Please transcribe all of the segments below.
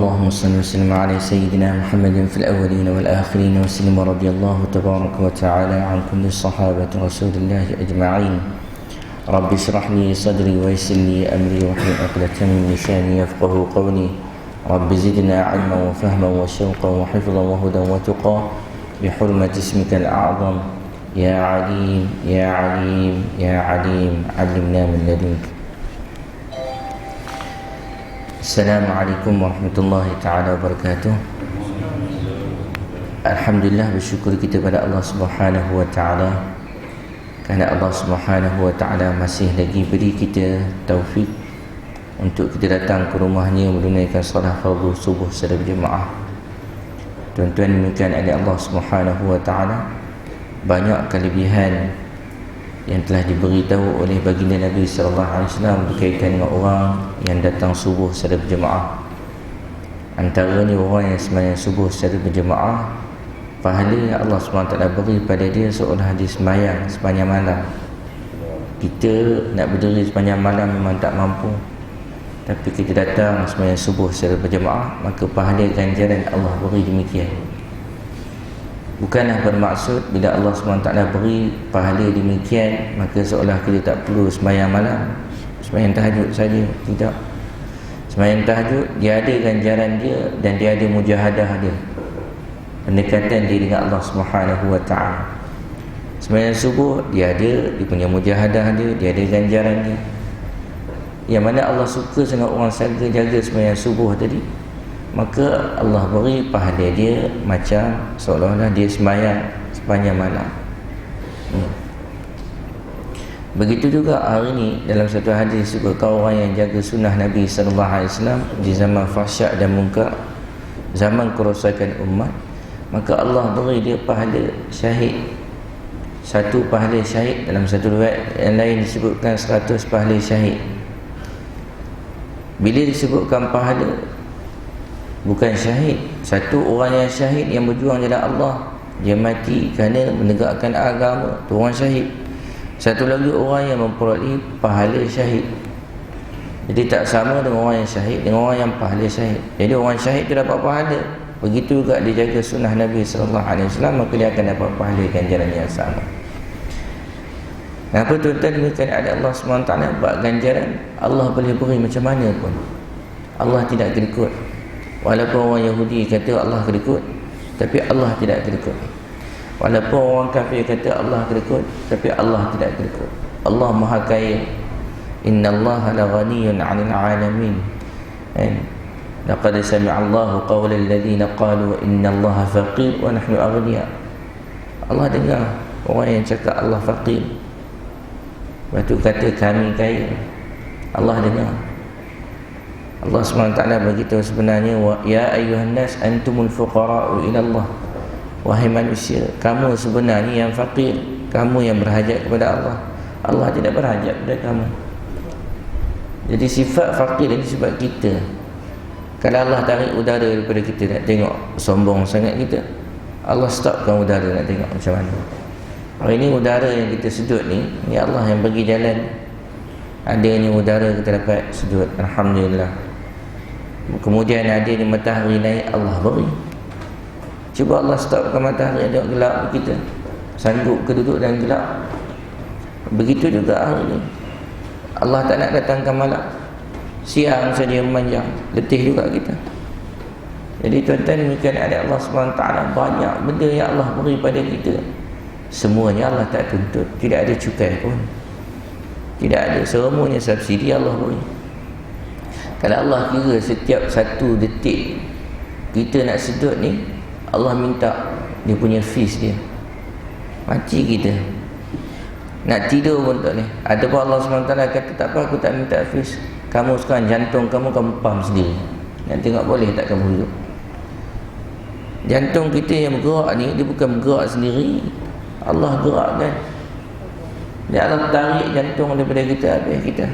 اللهم صل وسلم على سيدنا محمد في الأولين والآخرين وسلم رضي الله تبارك وتعالى عن كل صحابة رسول الله أجمعين. رب اشرح لي صدري ويسر لي أمري واحلل عقدة من لساني يفقهوا قولي. رب زدنا علما وفهما وشوقا وحفظا وهدى وتقى بحرمة اسمك الأعظم يا عليم يا عليم يا عليم علمنا من لدنك. Assalamualaikum warahmatullahi ta'ala wabarakatuh. Alhamdulillah, bersyukur kita pada Allah subhanahu wa ta'ala, kerana Allah subhanahu wa ta'ala masih lagi beri kita taufik untuk kita datang ke rumahnya menunaikan salat fardu subuh secara berjemaah. Tuan-tuan demikian oleh Allah subhanahu wa ta'ala, banyak kelebihan yang telah diberitahu oleh baginda Nabi sallallahu alaihi wasallam berkaitan dengan orang yang datang subuh secara berjemaah. Antaranya orang yang sembahyang subuh secara berjemaah, pahala yang Allah SWT beri pada dia seolah dia sembahyang sepanjang malam. Kita nak berdiri sepanjang malam memang tak mampu, tapi kita datang sembahyang subuh secara berjemaah, maka pahala ganjaran Allah beri demikian. Bukanlah bermaksud bila Allah SWT beri pahala demikian maka seolah kita tak perlu sembahyang malam, sembahyang tahajud saja. Tidak. Sembahyang tahajud dia ada ganjaran dia dan dia ada mujahadah dia, pendekatan dia dengan Allah SWT. Sembahyang subuh dia ada dia punya mujahadah dia ada ganjaran dia. Yang mana Allah suka sangat orang jaga sembahyang subuh tadi, maka Allah beri pahala dia macam seolah-olah dia sembahyang sepanjang malam. Begitu juga hari ini dalam satu hadis juga, orang yang jaga sunnah Nabi SAW di zaman fahsyak dan munkar, zaman kerosakan umat, maka Allah beri dia pahala syahid. Satu pahala syahid, dalam satu riwayat yang lain disebutkan 100 pahala syahid. Bila disebutkan pahala, bukan syahid, satu orang yang syahid yang berjuang jalan Allah, dia mati kerana menegakkan agama, tu orang syahid. Satu lagi orang yang memperoleh pahala syahid. Jadi tak sama dengan orang yang syahid dengan orang yang pahala syahid. Jadi orang syahid tu dapat pahala, begitu juga dia jaga sunnah Nabi SAW, maka dia akan dapat pahala ganjaran yang sama. Kenapa tuan-tuan demikian ada Allah SWT buat ganjaran? Allah boleh beri macam mana pun, Allah tidak ikut. Walaupun orang Yahudi kata Allah kerikut, tapi Allah tidak kerikut. Walaupun orang kafir kata Allah kerikut, tapi Allah tidak kerikut. Allah Maha Kaya. Innallaha la ghaniyyun 'anil 'alamin. Laqad sami'a Allahu qawla alladhina qalu innallaha faqir wa nahnu aghniya. Allah dengar orang yang cakap Allah faqir, lepas tu kata kami kaya. Allah dengar. Allah SWT beritahu sebenarnya, ya ayyuhan nas antumul fuqara'u ila Allah. Wahai manusia, kamu sebenarnya yang fakir, kamu yang berhajat kepada Allah. Allah tidak berhajat kepada kamu. Jadi sifat fakir ini sifat kita. Kalau Allah tarik udara daripada kita, nak tengok sombong sangat kita, Allah stopkan udara, nak tengok macam mana. Hari ini udara yang kita sedut ni Allah yang bagi jalan. Adanya udara kita dapat sedut, alhamdulillah. Kemudian ada ni matahari naik, Allah beri. Cuba Allah stopkan matahari, ada gelap kita, sanggup ke duduk dalam gelap? Begitu juga hari ni Allah tak nak datangkan malam, siang saja memanjang, letih juga kita. Jadi tuan-tuan demikian ada Allah SWT, banyak benda yang Allah beri pada kita, semuanya Allah tak tuntut, tidak ada cukai pun, tidak ada, semuanya subsidi Allah beri. Kalau Allah kira setiap satu detik kita nak sedut ni, Allah minta dia punya fees dia, mati kita. Nak tidur pun tak boleh. Ada pun Allah SWT kata, tak apa, aku tak minta fees, kamu sekarang jantung kamu pam sendiri, nak tengok boleh tak kamu hidup. Jantung kita yang bergerak ni, dia bukan bergerak sendiri, Allah gerakkan. Dia Allah tarik jantung daripada kita, habis kita.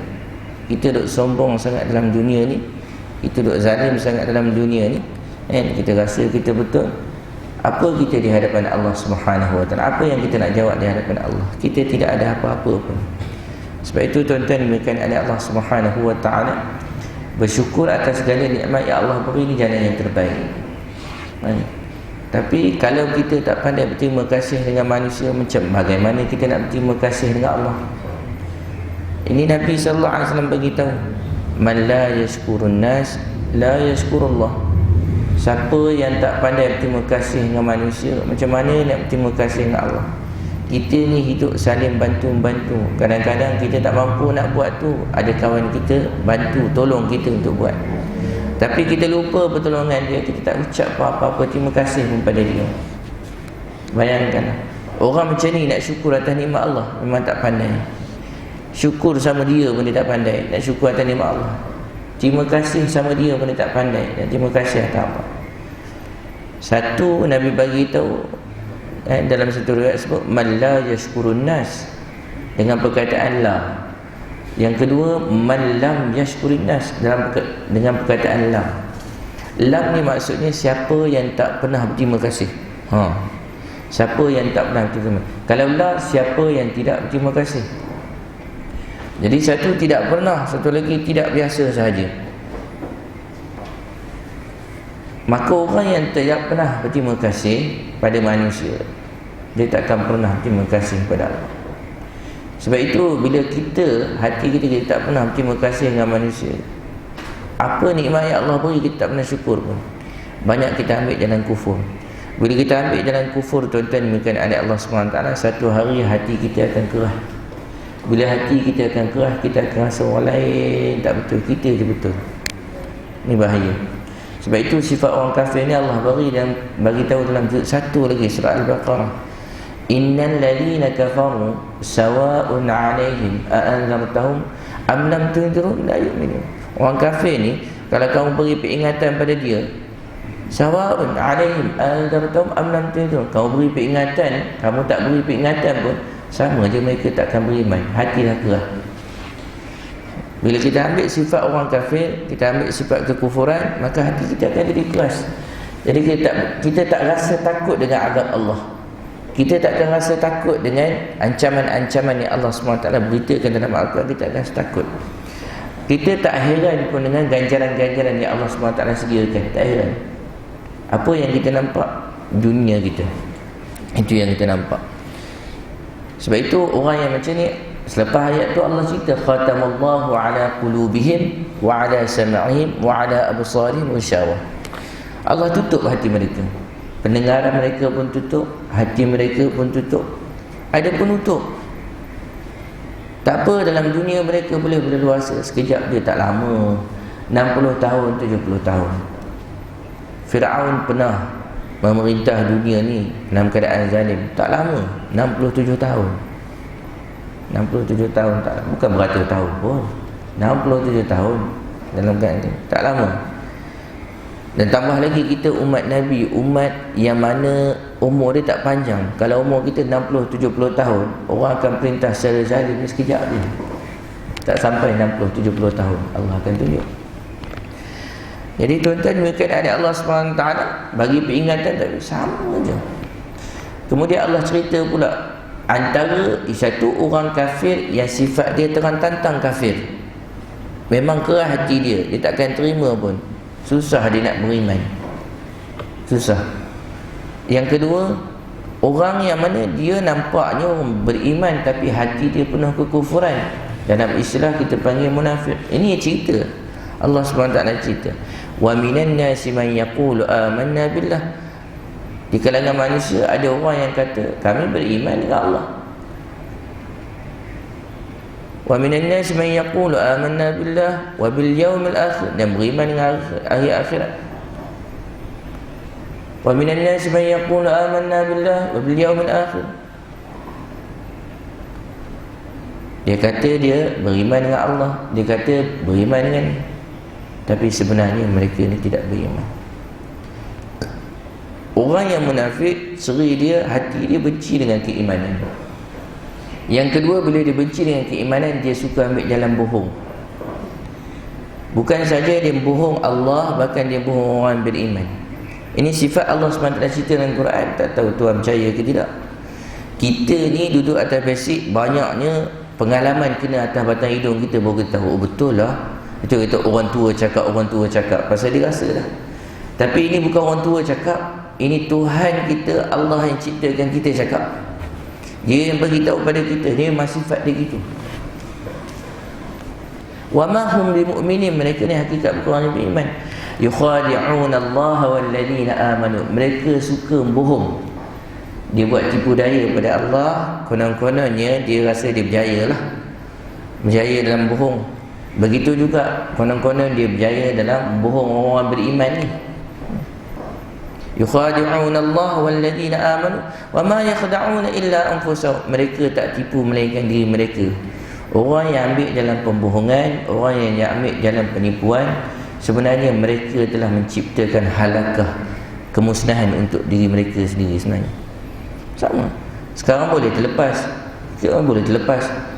Kita duk sombong sangat dalam dunia ni, kita duk zalim sangat dalam dunia ni, kita rasa kita betul. Apa kita di hadapan Allah Subhanahu Wa Taala? Apa yang kita nak jawab di hadapan Allah? Kita tidak ada apa-apa pun. Sebab itu tuan-tuan demikian oleh Allah Subhanahu Wa Taala, Bersyukur atas segala nikmat yang Allah beri, ini jalan yang terbaik. Tapi kalau kita tak pandai berterima kasih dengan manusia, macam bagaimana kita nak berterima kasih dengan Allah? Ini Nabi SAW beritahu, man la yashkurun nas la yashkurullah. Siapa yang tak pandai berterima kasih dengan manusia, macam mana nak berterima kasih dengan Allah? Kita ni hidup saling bantu-bantu. Kadang-kadang kita tak mampu nak buat tu, ada kawan kita bantu, tolong kita untuk buat. Tapi kita lupa pertolongan dia, kita tak ucap apa-apa terima kasih pun pada dia. Bayangkan, orang macam ni nak syukur atas nikmat Allah memang tak pandai. Syukur sama dia pun dia tak pandai nak syukur atas nikmat Allah. Terima kasih sama dia pun dia tak pandai nak terima kasih atas apa. Satu, Nabi bagi tahu dalam satu riwayat sebut man la yashkurun nas, dengan perkataan la. Yang kedua, man lam yashkurin nas, dengan perkataan lam. Lam ni maksudnya siapa yang tak pernah berterima kasih. Siapa yang tak pernah berterima kasih. Kalau la, siapa yang tidak berterima kasih. Jadi satu tidak pernah, satu lagi tidak biasa sahaja. Maka orang yang tidak pernah berterima kasih pada manusia, dia takkan pernah berterima kasih kepada Allah. Sebab itu bila hati kita tak pernah berterima kasih dengan manusia, apa nikmat yang Allah beri kita tak pernah syukur pun, banyak kita ambil jalan kufur. Bila kita ambil jalan kufur, tuan-tuan bukan adik Allah SWT, satu hari hati kita akan kerah. Bila hati kita akan kerah, kita akan rasa orang lain tak betul, kita je betul. Ini bahaya. Sebab itu sifat orang kafir ni Allah bagi dan bagi tahu dalam satu lagi surah Al-Baqarah, innal ladina kafaru sawa'un 'alaihim a anzartahum am lam tunzirhum la yu'minun. Orang kafir ni, kalau kamu beri peringatan pada dia, sawa'un 'alaihim a anzartahum am lam tunzirhum, kamu beri peringatan, kamu tak beri peringatan pun sama je, mereka takkan beriman. Hati dah kerah. Bila kita ambil sifat orang kafir, kita ambil sifat kekufuran, maka hati kita akan jadi keras. Jadi kita tak rasa takut dengan azab Allah. Kita tak akan rasa takut dengan ancaman-ancaman yang Allah SWT beritakan dalam Al-Quran. Kita akan rasa takut. Kita tak heran pun dengan ganjaran-ganjaran yang Allah SWT sediakan. Tak heran. Apa yang kita nampak? Dunia kita. Itu yang kita nampak. Sebab itu orang yang macam ni, selepas ayat tu Allah cerita khatamallahu ala qulubihim wa ala sam'ihim wa ala absarihim ghisyawah. Allah tutup hati mereka. Pendengaran mereka pun tutup, hati mereka pun tutup. Ada penutup. Tak apa, dalam dunia mereka boleh berleluasa. Sekejap dia, tak lama, 60 tahun, 70 tahun. Fir'aun pernah memerintah dunia ni dalam keadaan zalim. Tak lama, 67 tahun. 67 tahun, bukan beratus tahun pun, 67 tahun dalam keadaan ni. Tak lama. Dan tambah lagi kita umat Nabi, umat yang mana umur dia tak panjang. Kalau umur kita 60-70 tahun, orang akan perintah secara zalim ni sekejap je. Tak sampai 60-70 tahun Allah akan tunjuk. Jadi tuan-tuan bukan ada Allah SWT bagi peringatan, tapi sama je. Kemudian Allah cerita pula antara satu orang kafir yang sifat dia terang tantang kafir. Memang keras hati dia, dia takkan terima pun. Susah dia nak beriman. Susah. Yang kedua, orang yang mana dia nampaknya beriman tapi hati dia penuh kekufuran. Dalam istilah kita panggil munafik. Ini cerita Allah SWT cerita. Wa minan nasi man yaqulu amanna billah. Di kalangan manusia ada orang yang kata kami beriman dengan Allah. Wa minan nasi man yaqulu amanna billah wa bil yaumil akhir, dan beriman dengan hari akhirat. Wa minan nasi man yaqulu amanna billah wa bil yaumil akhir. Dia kata dia beriman dengan Allah, dia kata beriman dengan, tapi sebenarnya mereka ni tidak beriman. Orang yang munafik, seri dia, hati dia benci dengan keimanan. Yang kedua, bila dia benci dengan keimanan, dia suka ambil jalan bohong. Bukan saja dia bohong Allah, bahkan dia bohong orang beriman. Ini sifat Allah SWT cerita dalam Quran. Tak tahu tuan percaya ke tidak. Kita ni duduk atas basic, banyaknya pengalaman kena atas batang hidung kita baru kita tahu, oh betul lah, Itu kata orang tua cakap, pasal dia rasa dah. Tapi ini bukan orang tua cakap, ini Tuhan kita, Allah yang ciptakan kita cakap. Dia yang beritahu pada kita, dia memang sifat dia gitu. Wa ma hum bimu'minin, mereka ni hakikat bukan orang yang beriman. Yukhadi'un Allah wal ladina amanu, mereka suka bohong. Dia buat tipu daya pada Allah, konon-kononnya dia rasa dia berjaya lah, berjaya dalam bohong. Begitu juga konon-konon dia berjaya dalam bohong orang beriman ni. Yukhadi'un Allah wal ladina amanu wa ma yakhda'una illa anfusahum, mereka tak tipu melainkan diri mereka. Orang yang ambil jalan pembohongan, orang yang ambil jalan penipuan, sebenarnya mereka telah menciptakan halakah, kemusnahan untuk diri mereka sendiri sebenarnya. Sama. Sekarang boleh terlepas.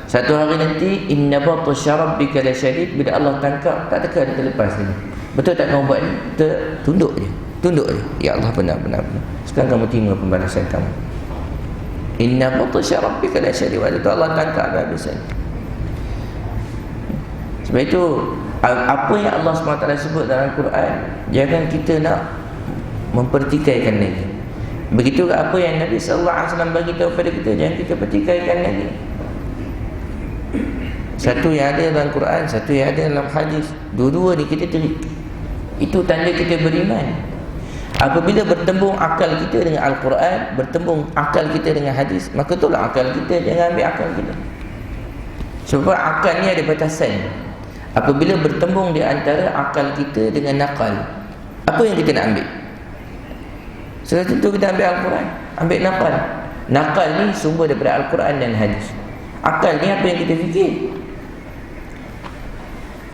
Satu hari nanti inna batasya rabbika lasyadid, bila Allah tangkap tak tekan terlepas ni. Betul tak kau buat ni? Tunduk je. Ya Allah, benar. Sekarang kamu terima pembalasan kamu. Inna batasya rabbika lasyadid. Waktu tu Allah tangkap habis. Sebab itu apa yang Allah SWT sebut dalam Quran, jangan kita nak mempertikaikan lagi. Begitu apa yang Nabi SAW bagi tahu pada kita, jangan kita pertikaikan lagi. Satu yang ada dalam Quran, satu yang ada dalam hadis, dua-dua ni kita terima. Itu tanda kita beriman. Apabila bertembung akal kita dengan Al-Quran, bertembung akal kita dengan hadis, maka itulah akal kita, jangan ambil akal kita. Sebab akal ni ada batasan. Apabila bertembung di antara akal kita dengan nakal, apa yang kita nak ambil? Sudah tentu kita ambil Al-Quran, ambil nakal. Nakal ni sumber daripada Al-Quran dan hadis. Akal ni apa yang kita fikir,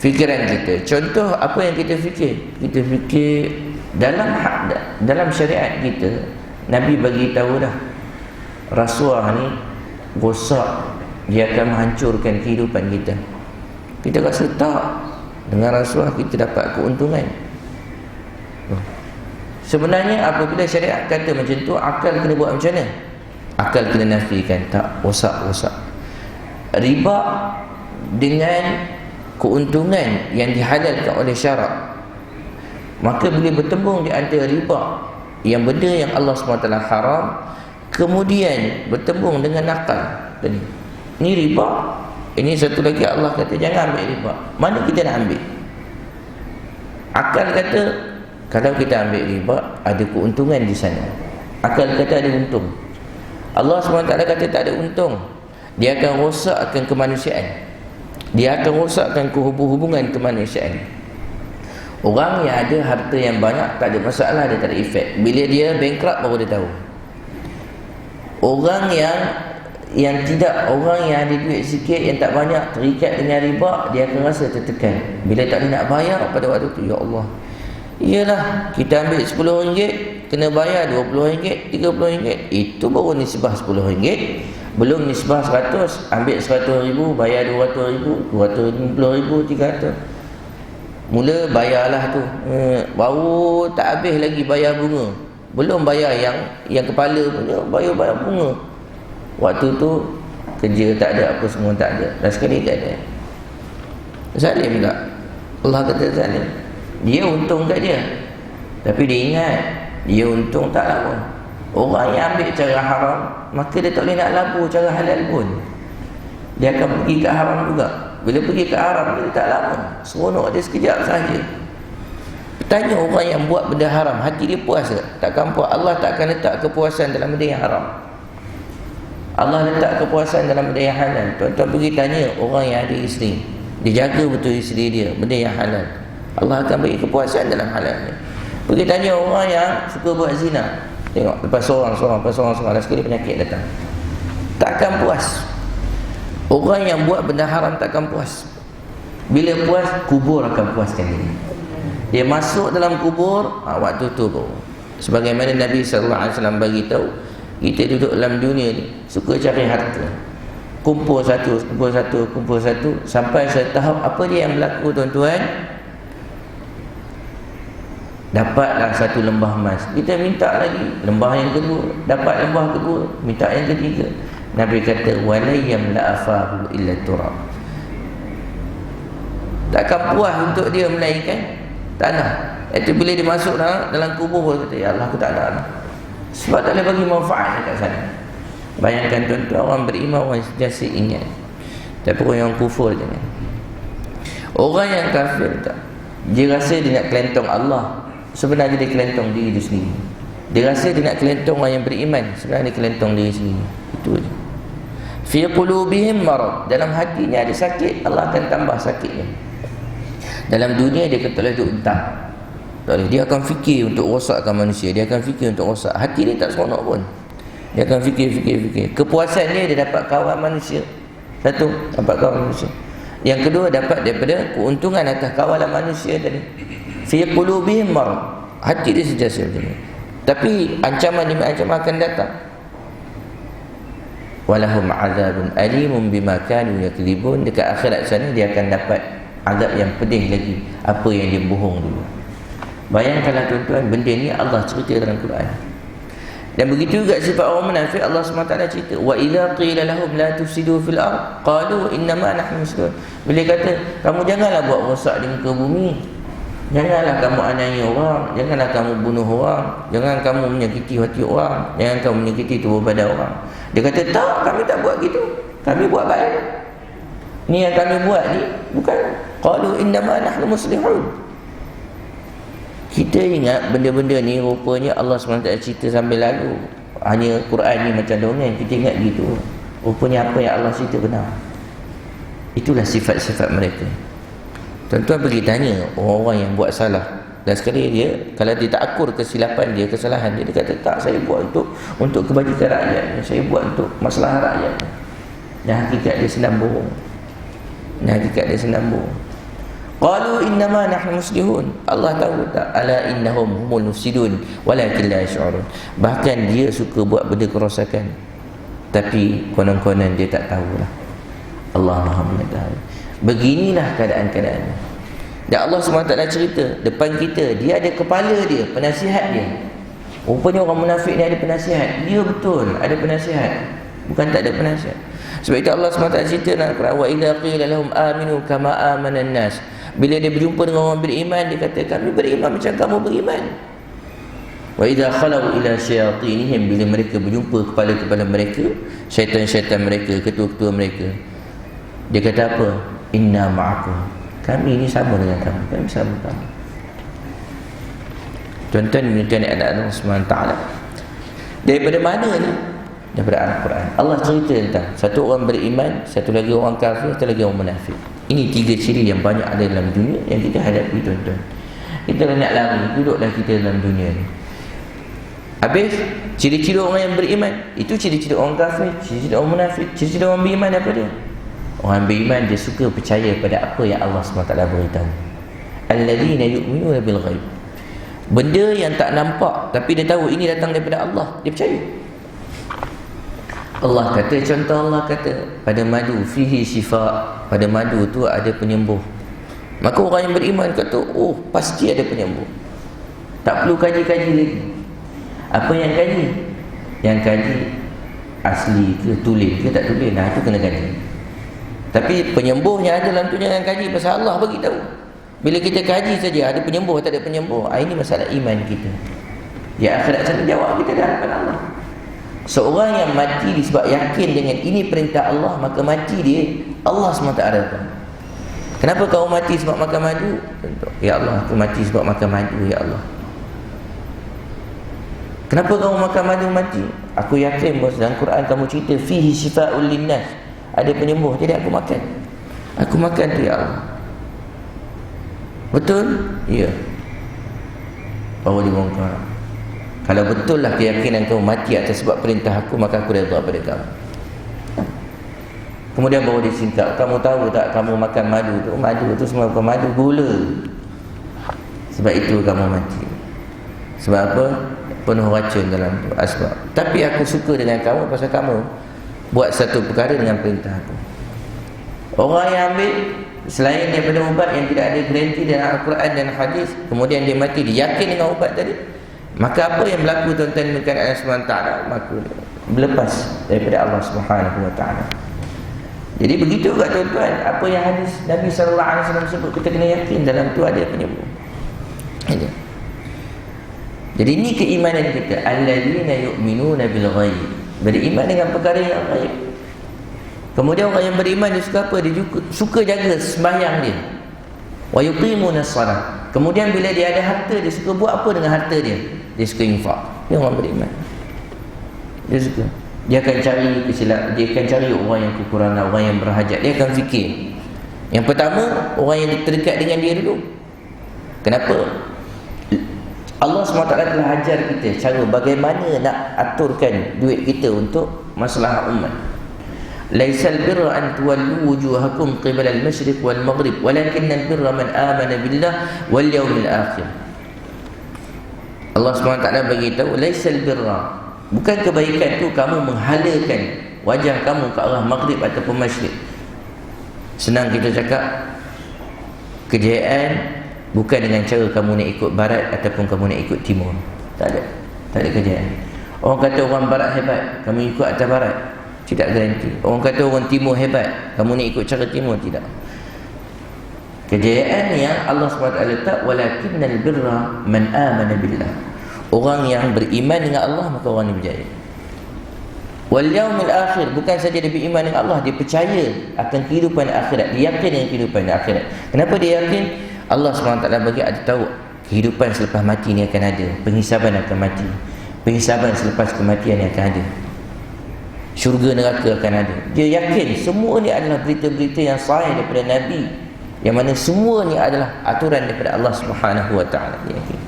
fikiran kita. Contoh apa yang kita fikir, kita fikir dalam syariat kita, Nabi bagi tahu dah, rasuah ni rosak, dia akan menghancurkan kehidupan kita. Kita rasa tak, dengan rasuah kita dapat keuntungan. Sebenarnya apabila syariat kata macam tu, akal kena buat macam mana? Akal kena nafikan, tak, rosak. Riba dengan keuntungan yang dihalalkan oleh syarak, maka bila bertembung di antara riba, yang benda yang Allah SWT haram, kemudian bertembung dengan nakal tadi, ni riba, ini satu lagi Allah kata jangan ambil riba, mana kita nak ambil? Akal kata kalau kita ambil riba ada keuntungan di sana, akal kata ada untung. Allah SWT kata tak ada untung, dia akan rosakkan kemanusiaan, dia akan rosakkan hubungan kemanusiaan. Orang yang ada harta yang banyak tak ada masalah, dia tak ada efek. Bila dia bankrupt baru dia tahu. Orang yang tidak, orang yang ada duit sikit, yang tak banyak, terikat dengan riba, dia akan rasa tertekan. Bila tak nak bayar pada waktu tu, ya Allah, iyalah kita ambil RM10, kena bayar RM20, RM30, itu baru nisbah RM10. Belum nisbah 100, ambil 100,000, bayar 200,000, 250,000, 300. Mula bayarlah tu, baru tak habis lagi bayar bunga, belum bayar yang kepala punya, bayar bunga. Waktu tu kerja tak ada, apa semua tak ada, dah sekali tak ada. Zalim tak? Allah kata zalim. Dia untung kat dia, tapi dia ingat dia untung tak lama. Orang yang ambil cara haram, maka dia tak boleh nak labu cara halal pun, dia akan pergi ke haram juga. Bila pergi ke haram, dia tak lama, seronok dia sekejap saja. Tanya orang yang buat benda haram, hati dia puas tak? Takkan puas. Allah takkan letak kepuasan dalam benda yang haram. Allah letak kepuasan dalam benda yang halal. Tuan-tuan pergi tanya orang yang ada isteri, dia jaga betul isteri dia, benda yang halal, Allah akan beri kepuasan dalam halalnya. Pergi tanya orang yang suka buat zina, tengok lepas seorang, dah sekali penyakit datang, takkan puas. Orang yang buat benda haram takkan puas. Bila puas, kubur akan puaskan dia. Dia masuk dalam kubur, waktu tu baru. Sebagaimana Nabi SAW bagi tahu, kita duduk dalam dunia ni suka cari harta, kumpul satu, sampai setahap apa dia yang berlaku, tuan-tuan? Dapatlah satu lembah emas, kita minta lagi lembah yang kedua, dapat lembah kedua, minta yang ketiga. Nabi kata walayyam la afahu illa turab, takkan puas untuk dia melainkan tanah. Itu bila dia masuk dalam kubur, dia kata, ya Allah, aku tak nak. Sebab tak boleh bagi manfaat dekat sana. Bayangkan tuan-tuan, orang beriman, orang sentiasa ingat. Tapi orang yang kufur jangan. Orang yang kafir tak, dia rasa dia nak kelentong Allah, sebenarnya dia kelentong diri dia sendiri. Dia rasa dia nak kelentong orang yang beriman, sebenarnya dia kelentong diri sendiri. Itu je. Fi qulubihim marad, dalam hatinya ada sakit, Allah akan tambah sakitnya. Dalam dunia dia kata lah duduk entah, tak boleh. Dia akan fikir untuk rosakkan manusia, dia akan fikir untuk rosak. Hati dia tak seronok pun. Dia akan fikir. Kepuasan dia dapat kawan manusia. Satu, dapat kawan manusia. Yang kedua, dapat daripada keuntungan atas kawalan manusia tadi. Fi qulubihim marad, hati dia sentiasa macam ni. Tapi ancaman demi ancaman akan datang. Walahum azabun alimun bima kanu yakdzibun, dekat akhirat sana dia akan dapat azab yang pedih lagi apa yang dia bohong dulu. Bayangkanlah tuan-tuan, benda ni Allah cerita dalam Quran. Dan begitu juga sifat orang munafik, Allah SWT cerita, wa idza qila lahum la tufsidu fil ard qalu innama nahnu muslihun. Bila kata kamu janganlah buat rosak di muka bumi, janganlah kamu aniaya orang, janganlah kamu bunuh orang, jangan kamu menyakiti hati orang, jangan kamu menyakiti tubuh badan orang. Dia kata tak, kami tak buat gitu, kami buat baik. Ni yang kami buat ni bukan. Qalu innama nahnu muslihun. Kita ingat benda-benda ni rupanya Allah SWT cerita sambil lalu. Hanya Quran ni macam dongeng, kita ingat gitu. Rupanya apa yang Allah cerita benar. Itulah sifat-sifat mereka. Tuan-tuan pergi tanya orang-orang yang buat salah, dan sekali dia, kalau dia tak akur kesilapan dia, kesalahan dia, dia kata tak, saya buat untuk kebajikan rakyat, saya buat untuk masalah rakyat. Dan hakikat dia senang bohong. Qalu innama nahnu muslihun. Allah tahu tak? Ala innahum humul mufsidun walakin la yash'urun. Bahkan dia suka buat benda kerosakan, tapi konon-konon dia tak tahulah. Allah Maha mengetahui. Beginilah keadaan-keadaan. Dan Allah SWT cerita depan kita, dia ada kepala dia, penasihat dia. Rupanya orang munafik ni ada penasihat. Dia betul ada penasihat, bukan tak ada penasihat. Sebab itu Allah SWT cerita dalam Quran, wa idza qila lahum aminu kama amana an-nas. Bila dia berjumpa dengan orang beriman, dia kata kami beriman macam kamu beriman. Wa idza khalu ila syayatinihim, bila mereka berjumpa kepala-kepala mereka, syaitan-syaitan mereka, ketua-ketua mereka, dia kata apa? Inna ma'akum, kami ini sama dengan kamu, kami sama kamu. Tuan-tuan menjadi anak Allah SWT. Daripada mana ni? Daripada Al-Quran. Allah cerita tentang satu orang beriman, satu lagi orang kafir, satu lagi orang munafik. Ini tiga ciri yang banyak ada dalam dunia yang kita hadapi, tuan-tuan. Kita nak lari, duduklah kita dalam dunia ni. Habis ciri-ciri orang yang beriman, itu ciri-ciri orang kafir, ciri-ciri orang munafik. Ciri-ciri orang beriman apa dia? Orang beriman dia suka percaya pada apa yang Allah SWT beritahu. Alladzina yu'minuna bil ghaib. Benda yang tak nampak tapi dia tahu ini datang daripada Allah, dia percaya. Allah kata, contoh Allah kata pada madu fihi syifa, pada madu tu ada penyembuh. Maka orang yang beriman kata, oh pasti ada penyembuh. Tak perlu kaji-kaji lagi. Apa yang kaji? Yang kaji asli ke tulis ke tak tulis, nah itu kena kaji. Tapi penyembuhnya ada dalam tu, jangan kaji pasal Allah bagi tahu. Bila kita kaji saja ada penyembuh tak ada penyembuh, ini masalah iman kita. Di akhirat sana jawab kita dah hadapan Allah. Seorang yang mati disebab yakin dengan ini perintah Allah, maka mati dia Allah SWT. Kenapa kau mati sebab makan madu? Ya Allah, aku mati sebab makan madu, ya Allah. Kenapa kau makan madu mati? Aku yakin bahawa dalam Quran kamu cerita fihi syifa'ul linnas, ada penyembuh, jadi aku makan. Aku makan tu, ya Allah. Betul? Ya. Bawa dibongkar. Kalau betul lah keyakinan kamu mati atas sebab perintah aku, maka aku redha pada kamu. Kemudian bawa disingkap. Kamu tahu tak, kamu makan madu tu semua bukan madu, gula. Sebab itu kamu mati. Sebab apa? Penuh racun dalam tu, asbab. Tapi aku suka dengan kamu pasal kamu buat satu perkara dengan perintah aku. Orang yang ambil selain daripada ubat yang tidak ada garanti dalam Al-Quran dan hadis, kemudian dia mati, dia yakin dengan ubat tadi, maka apa yang berlaku, tuan-tuan berkaitan Allah SWT, maka berlepas daripada Allah SWT. Jadi begitu kat tuan-tuan, apa yang hadis Nabi SAW sebut, kita kena yakin dalam tu ada penyebut. Jadi ini keimanan kita, alladzina yu'minuna bil ghaib, beriman dengan perkara yang ghaib. Kemudian orang yang beriman dia suka apa? Dia suka jaga sembahyang dia. Wa yuqimuna shalah. Kemudian bila dia ada harta, dia suka buat apa dengan harta dia? Dia suka infak. Dia orang beriman. Dia suka. Dia akan cari dia akan cari orang yang kekurangan, orang yang berhajat. Dia akan fikir. Yang pertama, orang yang terdekat dengan dia dulu. Kenapa? Allah SWT telah ajar kita cara bagaimana nak aturkan duit kita untuk masalah umat. Laisal birra an tuwallu wujuhakum qibala al-masyriq wal maghrib walakinnal birra man amana billah wal yawmil akhir. Allah SWT beritahu, laisal birra, bukan kebaikan tu kamu menghalakan wajah kamu ke arah maghrib ataupun masyriq. Senang kita cakap, kejayaan bukan dengan cara kamu nak ikut barat ataupun kamu nak ikut timur. Tak ada kejayaan. Orang kata orang barat hebat, kamu ikut atas barat, tidak garanti. Orang kata orang timur hebat, kamu nak ikut cara timur, tidak. Kejayaan yang Allah SWT letak, walakinnal birra man amana billah. Orang yang beriman dengan Allah, maka orang ini berjaya. Wal yaumil akhir, bukan saja dia beriman dengan Allah, dia percaya akan kehidupan akhirat, dia yakin dengan kehidupan akhirat. Kenapa dia yakin? Allah SWT bagi ada tahu kehidupan selepas mati ni akan ada, penghisaban akan mati, penghisaban selepas kematian yang akan ada, syurga neraka akan ada. Dia yakin semua ni adalah berita-berita yang sahih daripada Nabi, yang mana semua ni adalah aturan daripada Allah Subhanahu wa taala. Dia yakin.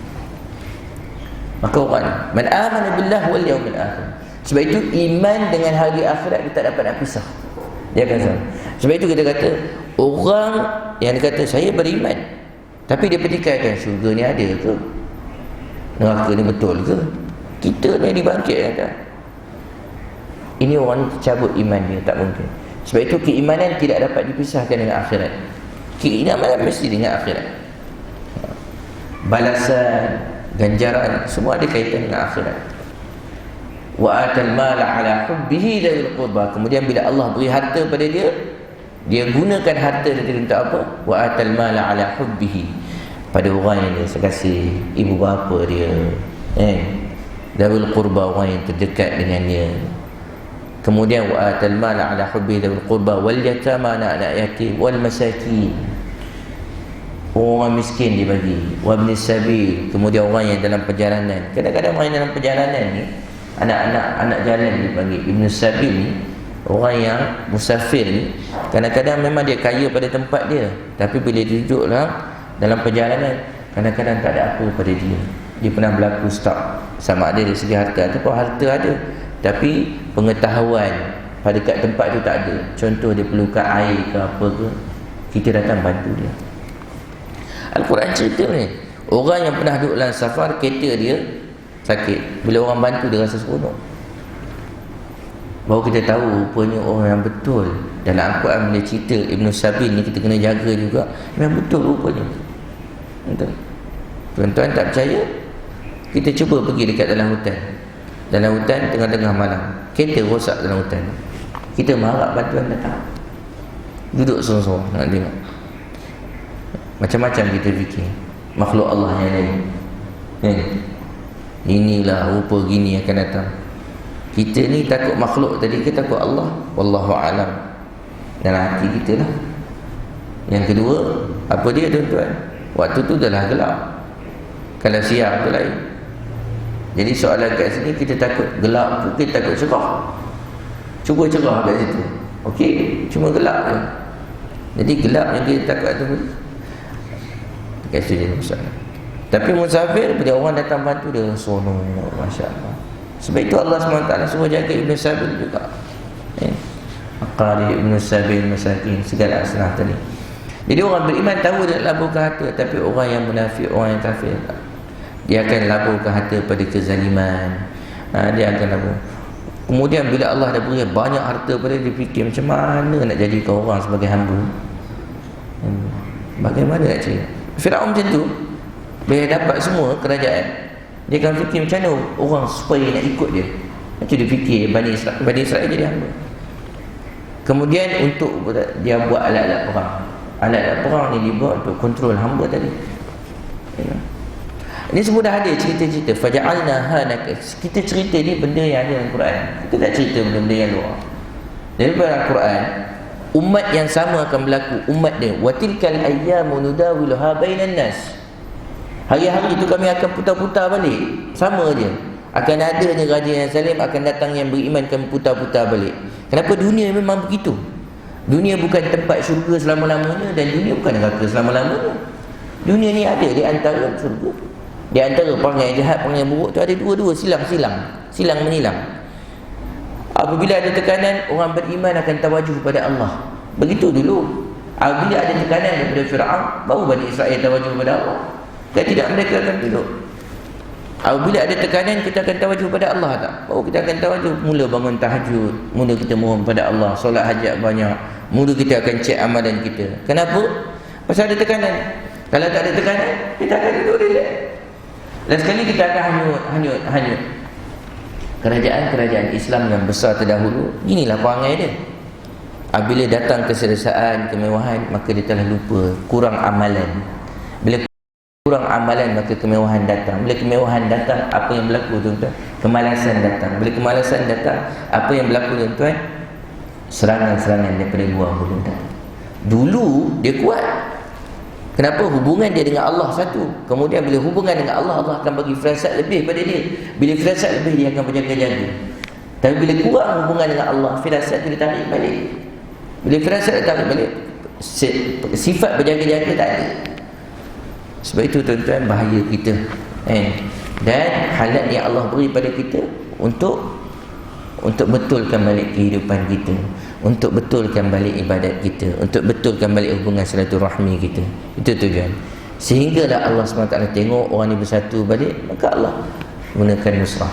Maka orang man amana billah wal yaumil akhir. Sebab itu iman dengan hari akhirat kita tak dapat nak pisah. Dia akan sama. Sebab itu kita kata orang yang kata saya beriman, tapi dia pertikaikan syurga ni ada ke? Neraka ni betul ke? Kita ni dibangkit kata. Ini orang cabut iman dia, tak mungkin. Sebab itu keimanan tidak dapat dipisahkan dengan akhirat. Keimanan mesti dengan akhirat. Balasan, ganjaran, semua ada kaitan dengan akhirat. Wa atal mala ala hubbihi dzil qurba. Kemudian bila Allah beri harta pada dia, dia gunakan harta dia untuk apa? Wa atal mala ala hubbihi, pada orang yang dia kasih, ibu bapa dia, dzil qurba, orang yang terdekat dengan dia. Kemudian wa atal mala ala hubbihi dzil qurba wal yatama, anak-anak yatim, wal masakin, orang miskin dia bagi, wa ibnis sabil, kemudian orang yang dalam perjalanan. Kadang-kadang orang yang dalam perjalanan ni, anak jalan dipanggil ibnus sabil ni, orang yang musafir ni, kadang-kadang memang dia kaya pada tempat dia, tapi bila dia duduklah dalam perjalanan, kadang-kadang tak ada apa pada dia. Dia pernah berlaku stop, sama ada dari segi harta ataupun harta ada, tapi pengetahuan pada kat tempat tu tak ada. Contoh dia perlukan air ke apa ke, kita datang bantu dia. Al-Quran cerita ni, orang yang pernah duduk dalam safar, kereta dia sakit, bila orang bantu dia rasa seronok. Baru kita tahu rupanya orang yang betul. Dalam Al-Quran dia cerita Ibn Sabil ni kita kena jaga juga. Memang betul rupanya. Betul. Tuan-tuan tak percaya, kita cuba pergi dekat dalam hutan. Dalam hutan tengah-tengah malam, kereta rosak dalam hutan, kita mengharap bantuan datang. Duduk sorang-sorang nak tengok. Macam-macam kita fikir makhluk Allah yang lain. Inilah rupa gini akan datang. Kita ni takut makhluk tadi, kita takut Allah. Wallahu a'lam. Dalam hati kita lah. Yang kedua, apa dia tuan-tuan? Waktu tu dah lah gelap. Kalau siang tu lain. Jadi soalan kat sini, kita takut gelap ke kita takut cerah? Cuba cerah kat situ. Okey, cuma gelap je. Jadi gelap yang kita takut tu kat situ jadi masalah. Tapi musafir, bila orang datang bantu dia sono, masya-Allah. Sebab itu Allah SWT suruh jaga Ibn Sabil juga. Aqari Ibn Sabil, masakin, segala asnaf tadi. Jadi orang beriman tahu dia laburkan harta, tapi orang yang munafik, orang yang kafir, dia akan laburkan harta pada kezaliman. Dia akan labur. Kemudian bila Allah dah beri banyak harta pada dia, fikir macam mana nak jadikan orang sebagai hamba. Bagaimana nak cari? Firaun macam tu. Bila dapat semua kerajaan, dia akan fikir macam mana orang supaya nak ikut dia. Macam dia fikir Bani Israel jadi hamba. Kemudian untuk dia buat alat-alat perang. Alat-alat perang ni dibuat untuk kontrol hamba tadi. Ini semua dah ada cerita-cerita. Faja'alnaha nakas. Kita cerita ni benda yang ada dalam Quran. Kita tak cerita benda-benda yang luar. Daripada Al-Quran, umat yang sama akan berlaku. Umat dia, wa tilkal ayyamu nudawiluha bainan nas. Hari-hari itu kami akan putar-putar balik. Sama je. Akan adanya raja yang zalim, akan datang yang beriman, kami putar-putar balik. Kenapa? Dunia memang begitu. Dunia bukan tempat syurga selama-lamanya, dan dunia bukan neraka selama-lamanya. Dunia ni ada di antara syurga, di antara perangai jahat, perangai buruk tu ada dua-dua, silang menyilang. Apabila ada tekanan, orang beriman akan tawajuh pada Allah. Begitu dulu. Apabila ada tekanan daripada Fir'aun, baru Bani Israel tawajuh pada Allah. Dan tidak mereka akan duduk. Apabila ada tekanan, kita akan tawajuh pada Allah tak? Baru kita akan tawajuh. Mula bangun tahajud, mula kita mohon pada Allah, solat hajat banyak, mula kita akan cek amalan kita. Kenapa? Pasal ada tekanan. Kalau tak ada tekanan, kita akan duduk relax. Dan sekali kita akan hanyut. Kerajaan-kerajaan Islam yang besar terdahulu, inilah perangai dia. Apabila datang keselesaan, kemewahan, maka dia telah lupa, kurang amalan. Bila kurang amalan, maka kemewahan datang. Bila kemewahan datang, apa yang berlaku tuan-tuan? Kemalasan datang. Bila kemalasan datang, apa yang berlaku tuan-tuan? Serangan-serangan daripada luar pun datang. Dulu dia kuat. Kenapa? Hubungan dia dengan Allah satu. Kemudian bila hubungan dengan Allah, Allah akan bagi firasat lebih pada dia. Bila firasat lebih, dia akan berjaga-jaga. Tapi bila kurang hubungan dengan Allah, firasat tu ditarik balik. Bila firasat ditarik balik, sifat berjaga-jaga tak ada. Sebab itu tuan-tuan, bahaya kita. Dan halat yang Allah beri pada kita untuk betulkan balik kehidupan kita, untuk betulkan balik ibadat kita, untuk betulkan balik hubungan silaturahmi kita. Itu tujuan. Sehinggalah Allah SWT tengok orang ni bersatu balik, maka Allah gunakan nusrah,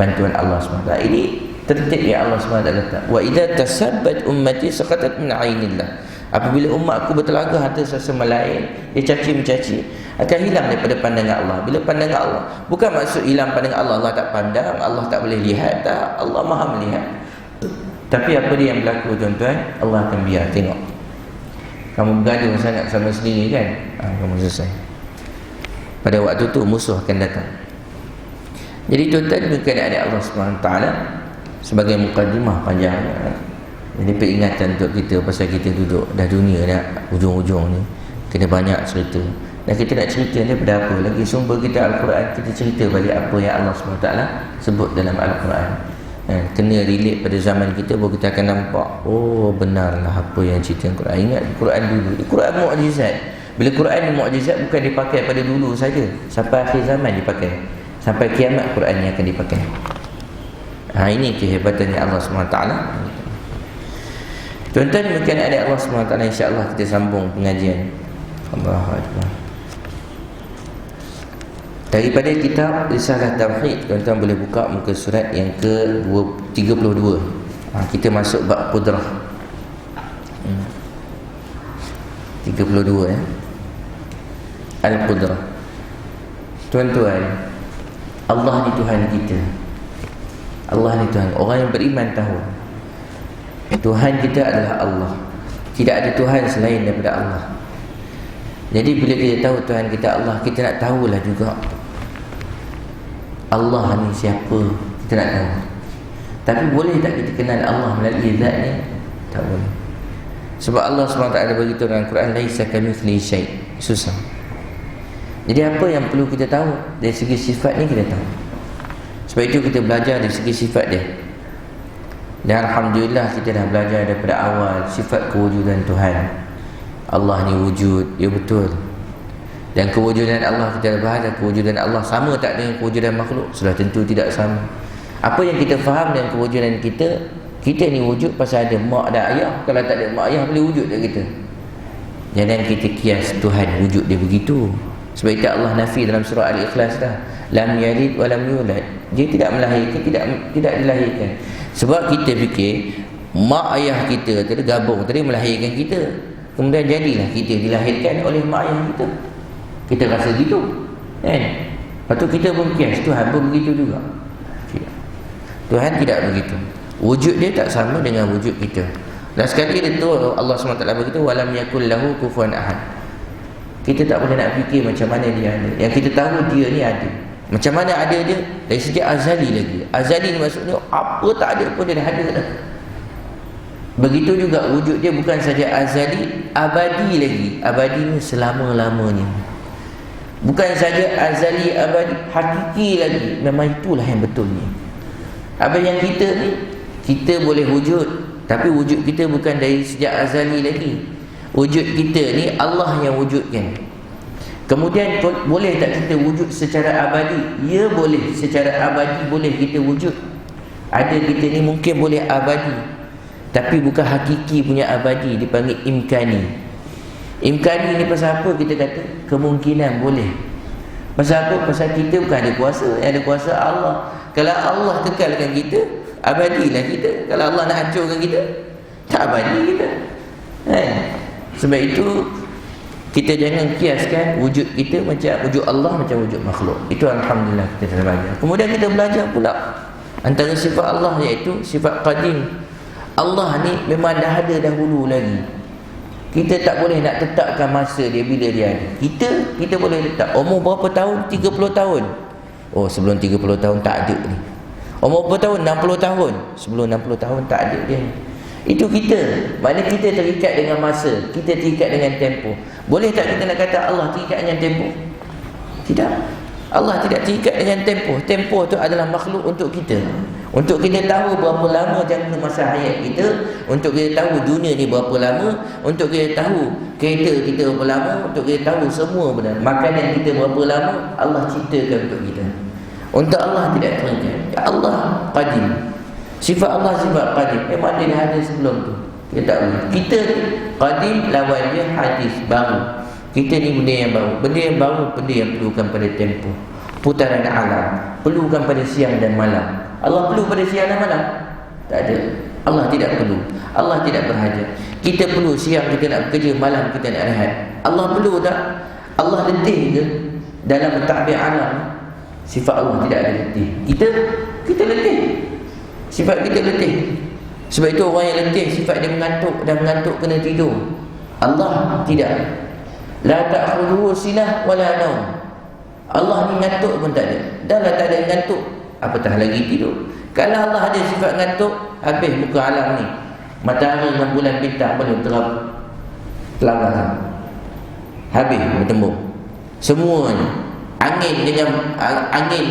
bantuan Allah SWT. Ini tertib yang Allah SWT letak. Wa idza tasabbat ummati saqatat min ainillah. Apabila umatku bertelaga harta sesama lain, dia caci mencaci, akan hilang daripada pandangan Allah. Bila pandangan Allah, bukan maksud hilang pandangan Allah, Allah tak pandang, Allah tak boleh lihat, tak, Allah Maha melihat. Tapi apa dia yang berlaku tuan-tuan? Allah akan biar, tengok. Kamu bergaduh sangat sama sendiri kan? Kamu selesai. Pada waktu tu musuh akan datang. Jadi tuan-tuan, demikian ada Allah SWT sebagai mukadimah panjang. Jadi peringatan untuk kita pasal kita duduk dah dunia dah ujung-ujung ni. Kena banyak cerita. Dan kita nak cerita daripada apa lagi? Sumber kita Al-Quran. Kita cerita balik apa yang Allah SWT sebut dalam Al-Quran. Kena relate pada zaman kita, baru kita akan nampak, oh benarlah apa yang cerita Al-Quran. Ingat Quran dulu, Quran mu'jizat. Bila Quran ni mu'jizat, bukan dipakai pada dulu saja, sampai akhir zaman dipakai, sampai kiamat Quran ni akan dipakai. Ini kehebatannya Allah SWT. Tuan-tuan, mungkin ada Allah SWT, insya-Allah kita sambung pengajian. Allahu Akbar. Daripada kitab Risalah Tauhid, tuan-tuan boleh buka muka surat yang ke-32. Kita masuk bab qudrah. 32 Al-Qudrah. Tuan-tuan, Allah ni Tuhan kita. Allah ni Tuhan. Orang yang beriman tahu Tuhan kita adalah Allah. Tidak ada Tuhan selain daripada Allah. Jadi bila kita tahu Tuhan kita Allah, kita nak tahulah juga Allah ni siapa, kita nak tahu. Tapi boleh tak kita kenal Allah melalui zat ni? Tak boleh. Sebab Allah SWT ada beritahu dalam Quran, laisa kamitslihi syai'. Susah. Jadi apa yang perlu kita tahu dari segi sifat ni, kita tahu. Sebab itu kita belajar dari segi sifat dia. Dan alhamdulillah kita dah belajar daripada awal sifat kewujudan Tuhan. Allah ni wujud, ya betul. Dan kewujudan Allah, kita dah bahas, kewujudan Allah sama tak dengan kewujudan makhluk? Sudah tentu tidak sama. Apa yang kita faham dengan kewujudan kita, kita ni wujud pasal ada mak dan ayah. Kalau tak ada mak ayah, boleh wujud tak kita? Jangan kita kias Tuhan wujud dia begitu. Sebab itu Allah nafi dalam surah Al-Ikhlas dah, lam yalid wa lam yulad. Dia tidak melahirkan, tidak dilahirkan. Sebab kita fikir mak ayah kita tadi gabung tadi melahirkan kita, kemudian jadilah kita dilahirkan oleh mak ayah kita. Kita rasa gitu kan? Lepas tu kita pun kias Tuhan pun begitu juga. Tuhan tidak begitu. Wujud dia tak sama dengan wujud kita. Dan sekali itu Allah SWT berkata walam yakul lahu kufuwan ahad. Kita tak boleh nak fikir macam mana dia ada. Yang kita tahu dia ni ada. Macam mana ada dia? Dari sejak azali lagi. Azali ni maksudnya apa tak ada pun dia dah ada dah. Begitu juga wujud dia bukan saja azali, abadi lagi. Abadi ni selama-lamanya. Bukan saja azali, abadi, hakiki lagi. Memang itulah yang betulnya. Apa yang kita ni, kita boleh wujud, tapi wujud kita bukan dari sejak azali lagi. Wujud kita ni Allah yang wujudkan. Kemudian boleh tak kita wujud secara abadi? Ya boleh, secara abadi boleh kita wujud. Ada kita ni mungkin boleh abadi, tapi bukan hakiki punya abadi, dipanggil imkani. Imkani ni pasal apa kita kata? Kemungkinan boleh. Pasal apa? Pasal kita bukan ada kuasa, yang ada kuasa Allah. Kalau Allah kekalkan kita, abadilah kita. Kalau Allah nak hancurkan kita, tak abadi kita. Sebab itu kita jangan kiaskan wujud kita macam wujud Allah macam wujud makhluk. Itu alhamdulillah kita dah belajar. Kemudian kita belajar pula antara sifat Allah iaitu sifat qadim. Allah ni memang dah ada dahulu lagi. Kita tak boleh nak tetapkan masa dia bila dia ada. Kita boleh letak umur berapa tahun? 30 tahun. Oh, sebelum 30 tahun tak ada ni. Umur berapa tahun? 60 tahun. Sebelum 60 tahun tak ada dia. Itu kita. Maknanya kita terikat dengan masa, kita terikat dengan tempoh. Boleh tak kita nak kata Allah terikat dengan tempoh? Tidak. Allah tidak terikat dengan tempoh. Tempoh tu adalah makhluk untuk kita. Untuk kita tahu berapa lama jangka masa hayat kita, untuk kita tahu dunia ni berapa lama, untuk kita tahu kereta kita berapa lama, untuk kita tahu semua benda. Makanan kita berapa lama, Allah ciptakan untuk kita. Untuk Allah tidak terikat. Allah qadim. Sifat Allah sifat qadim. Memang dia dah ada sebelum tu. Kita tak boleh. Kita qadim lawan dia hadis baru. Kita ni benda yang baru. Benda yang baru, benda yang perlukan pada tempoh. Putaran alam, perlukan pada siang dan malam. Allah perlu pada siang dan malam? Tak ada. Allah tidak perlu. Allah tidak berhajat. Kita perlu siang kita nak bekerja, malam kita nak rehat. Allah perlu tak? Allah letih ke dalam takbir alam? Sifat Allah tidak ada letih. Kita letih. Sifat kita letih. Sebab itu orang yang letih sifat dia mengantuk, dan mengantuk kena tidur. Allah tidak. La ta'khudhuhu sinah wala naum. Allah ni ngantuk pun tak ada. Dah lah tak ada ngantuk, apatah lagi tidur. Kalau Allah ada sifat ngantuk, habis muka alam ni. Matahari dengan bulan bintang boleh terlalu habis bertembung. Semuanya. Angin dengan angin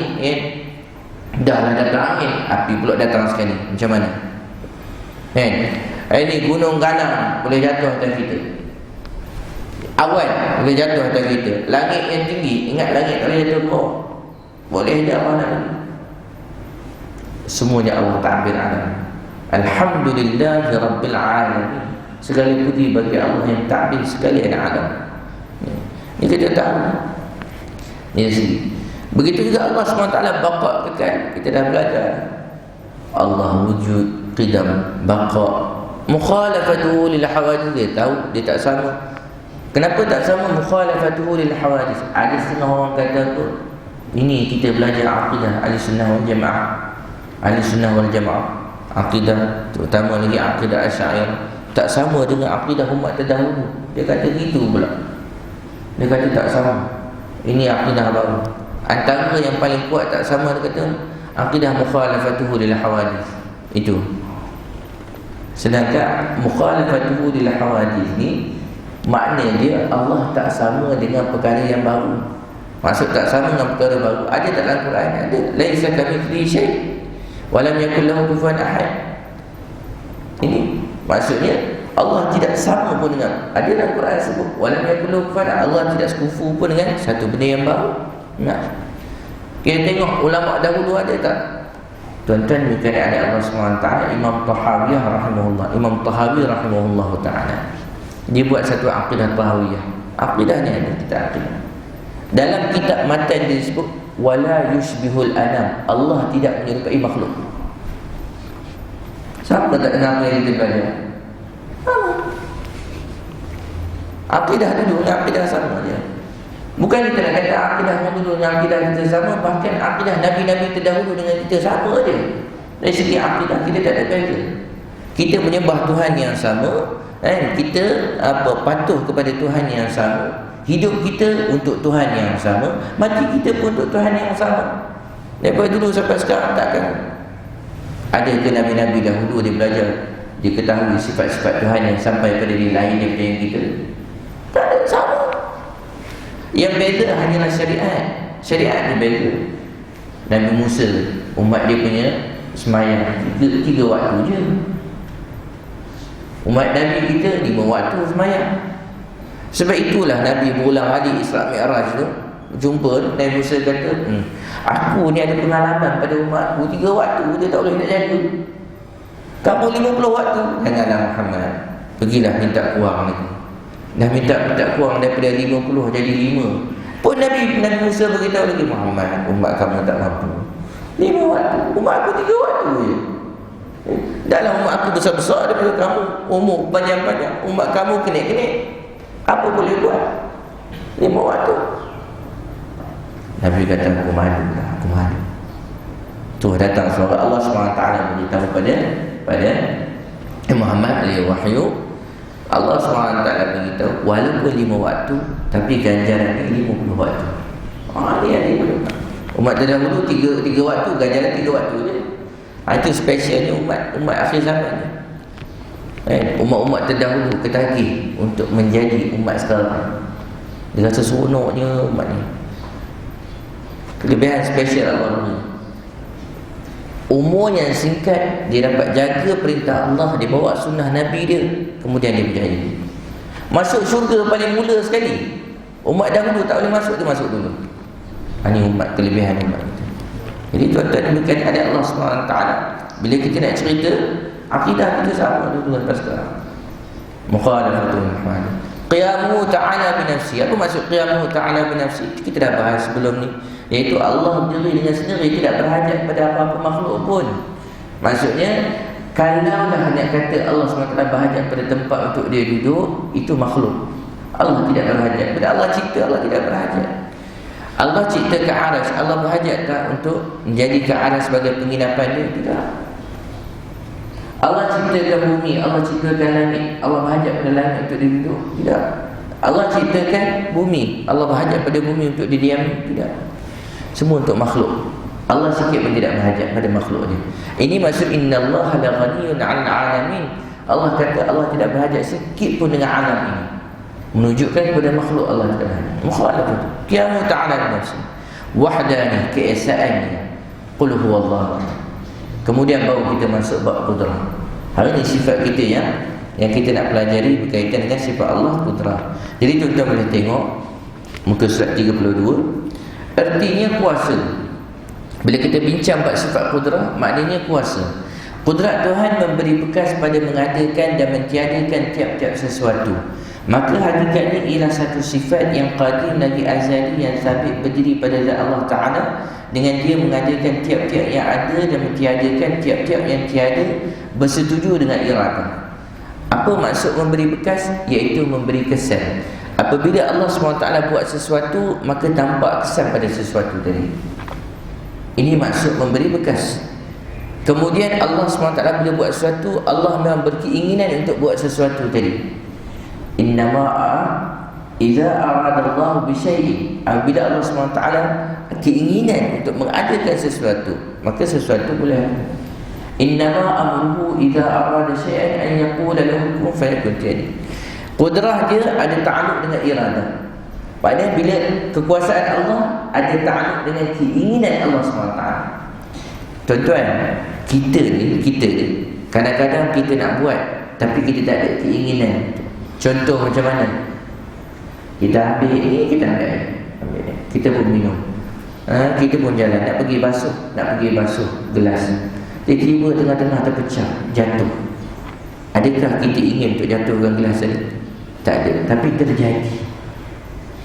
dah lah datang angin, api pula datang sekali. Macam mana? Ini gunung ganang boleh jatuh atas kita. Awan boleh jatuh atas kita. Langit yang tinggi, ingat langit kalau jatuh kau boleh dah mana? Semuanya Allah ta'bir alam. Alhamdulillah Rabbil alamin. Segala puji bagi Allah yang ta'bir sekalian alam. Ini kita tahu. Ini sendiri. Begitu juga Allah SWT baqa kekal. Kita dah belajar. Allah wujud, qidam, baqa. Mukhalafatuhu lil hawadith. Dia tahu, dia tak sama. Kenapa tak sama mukhalafatuhu lil hawadith? Ada setengah orang kata apa? Ini kita belajar akidah Ahlussunnah wal Jamaah. Ahlussunnah wal Jamaah, akidah terutama lagi akidah Asy'ariyah tak sama dengan akidah umat terdahulu. Dia kata gitu pula. Dia kata tak sama. Ini akidah baru. Antara yang paling kuat tak sama, dia kata akidah mukhalafatuhu lil hawadith. Itu. Sedangkan mukhalafatuhu lil hawadith ni makna dia Allah tak sama dengan perkara yang baru. Maksud tak sama dengan perkara baru. Ada tak dalam Quran? Ada. Laisa kamitslihi syai' wa lam yakul lahu kufuwan ahad. Ini maksudnya Allah tidak sama pun dengan, ada dalam Quran sebut wa lam yakul lahu kufuwan ahad. Allah tidak sekufu pun dengan satu benda yang baru. Nah, kita tengok ulama dahulu ada tak? Tuan-tuan ni kena ada Allah SWT. Imam Tahawiyah rahimahullah, Imam Tahawi rahimahullah ta'ala, dia buat satu akidah Tahawiyah. Akidah ni ada kita akidah. Dalam kitab matan dia disebut wala yushbihul anam. Allah tidak menyerupai makhluk. Siapa tak dengar apa yang kita belajar? Akidah dulu dengan akidah sama dia. Bukan kita nak kata akidah dulu dengan akidah kita sama, bahkan akidah Nabi-Nabi terdahulu dengan kita sama dia. Dari segi akidah kita tak ada beza. Kita menyembah Tuhan yang sama, kita patuh kepada Tuhan yang sama, hidup kita untuk Tuhan yang sama, mati kita pun untuk Tuhan yang sama. Daripada dulu sampai sekarang takkan ada ke Nabi-Nabi dahulu dia belajar, dia ketahui sifat-sifat Tuhan yang sampai pada diri lain daripada yang kita? Tak ada, sama. Yang beza hanyalah syariat. Syariat dia beza. Nabi Musa, umat dia punya semayang tiga waktu je. Umat Nabi kita 5 waktu semayang. Sebab itulah Nabi berulang kali Isra Mi'raj tu jumpa Nabi Musa kata, aku ni ada pengalaman pada umatku 3 waktu dia tak boleh nak jaga. Kamu 50 waktu. Janganlah Muhammad, pergilah minta kurang lagi. Dah minta kurang daripada 50 jadi 5. Pun Nabi Musa beritahu lagi, Muhammad, umat kamu tak mampu 5 waktu. Umat aku 3 waktu je. Dalam umat aku besar-besar daripada kamu, umur panjang-panjang, umat kamu kenik-kenik, apa boleh buat 5 waktu? Nabi kata, aku malu. Tu datang suara Allah SWT beritahu pada Muhammad alaihi wahyu. Allah SWT beritahu, walaupun 5 waktu, tapi ganjaran ni 50 waktu. Ni umat terdahulu 3 waktu, ganjaran 3 waktu je. Itu spesialnya umat akhir zaman ni. Umat-umat terdahulu ketagih untuk menjadi umat sekarang. Dia rasa seronoknya umat ni. Kelebihan spesial Allah ni, umur yang singkat, dia dapat jaga perintah Allah, dia bawa sunnah Nabi dia, kemudian dia berjaya masuk syurga paling mula sekali. Umat dahulu tak boleh masuk, dia masuk dulu. Ini umat, kelebihan umat itu. Jadi tuan-tuan demikian ada Allah SWT. Bila kita nak cerita akidah, kita sama dulu sampai sekarang. Mukhalafatul Muhammad, qiyamuhu ta'ala binafsi. Apa maksud qiyamuhu ta'ala binafsi? Kita dah bahas sebelum ni, iaitu Allah berdiri dengan sendiri, tidak berhajat pada apa-apa makhluk pun. Maksudnya, kalau dah nak kata Allah SWT berhajat pada tempat untuk dia duduk, itu makhluk. Allah tidak berhajat. Bila Allah cipta, Allah tidak berhajat. Allah cipta ke aras, Allah berhajat tak untuk menjadikan aras sebagai penginapan dia? Tidak. Allah ciptakan bumi, Allah ciptakan langit, Allah berhajat pada langit untuk dia duduk? Tidak. Allah ciptakan bumi, Allah berhajat pada bumi untuk didiami? Tidak. Semua untuk makhluk. Allah sikit pun tidak berhajat pada makhluk dia. Ini maksud innallaha la ghaniyun 'anil 'alamin. Allah kata Allah tidak berhajat sikit pun dengan alam ini, menunjukkan kepada makhluk Allah tidak berhajat. Mukhalafah qiyamu ta'ala binafsi, wahdani, keesaannya, qul huwallahu. Kemudian baru kita masuk bab qudrah. Hari ini sifat kita yang kita nak pelajari berkaitan dengan sifat Allah qudrah. Jadi tuan-tuan boleh tengok muka surat 32. Artinya kuasa. Bila kita bincang bab sifat qudrah, maknanya kuasa. Qudrat Tuhan memberi bekas pada mengadakan dan mentiadakan tiap-tiap sesuatu. Maka hakikatnya ialah satu sifat yang qadim lagi azali, yang sabit berdiri pada zat Allah Ta'ala, dengan dia mengadakan tiap-tiap yang ada dan mentiadakan tiap-tiap yang tiada, bersetuju dengan irada. Apa maksud memberi bekas? Iaitu memberi kesan. Apabila Allah SWT buat sesuatu, maka tampak kesan pada sesuatu tadi. Ini maksud memberi bekas. Kemudian Allah SWT bila buat sesuatu, Allah memang berkeinginan untuk buat sesuatu tadi. Innama'a idza aradallahu bisyai'in. Bila Allah SWT keinginan untuk mengadakan sesuatu, maka sesuatu boleh. Innama amruhu idza arada syai'an an yaqula lahu kun fayakun. Qudrah dia ada ta'alluq dengan iradah. Padahal bila kekuasaan Allah ada ta'alluq dengan keinginan Allah SWT. Tuan-tuan, kita ni kadang-kadang kita nak buat tapi kita tak ada keinginan. Contoh macam mana? Kita ambil ini, kita ambil ini. Kita pun minum, kita pun jalan, nak pergi basuh gelas. Tiba-tiba tengah-tengah terpecah, jatuh. Adakah kita ingin untuk jatuhkan gelas tadi? Tak ada, tapi terjadi.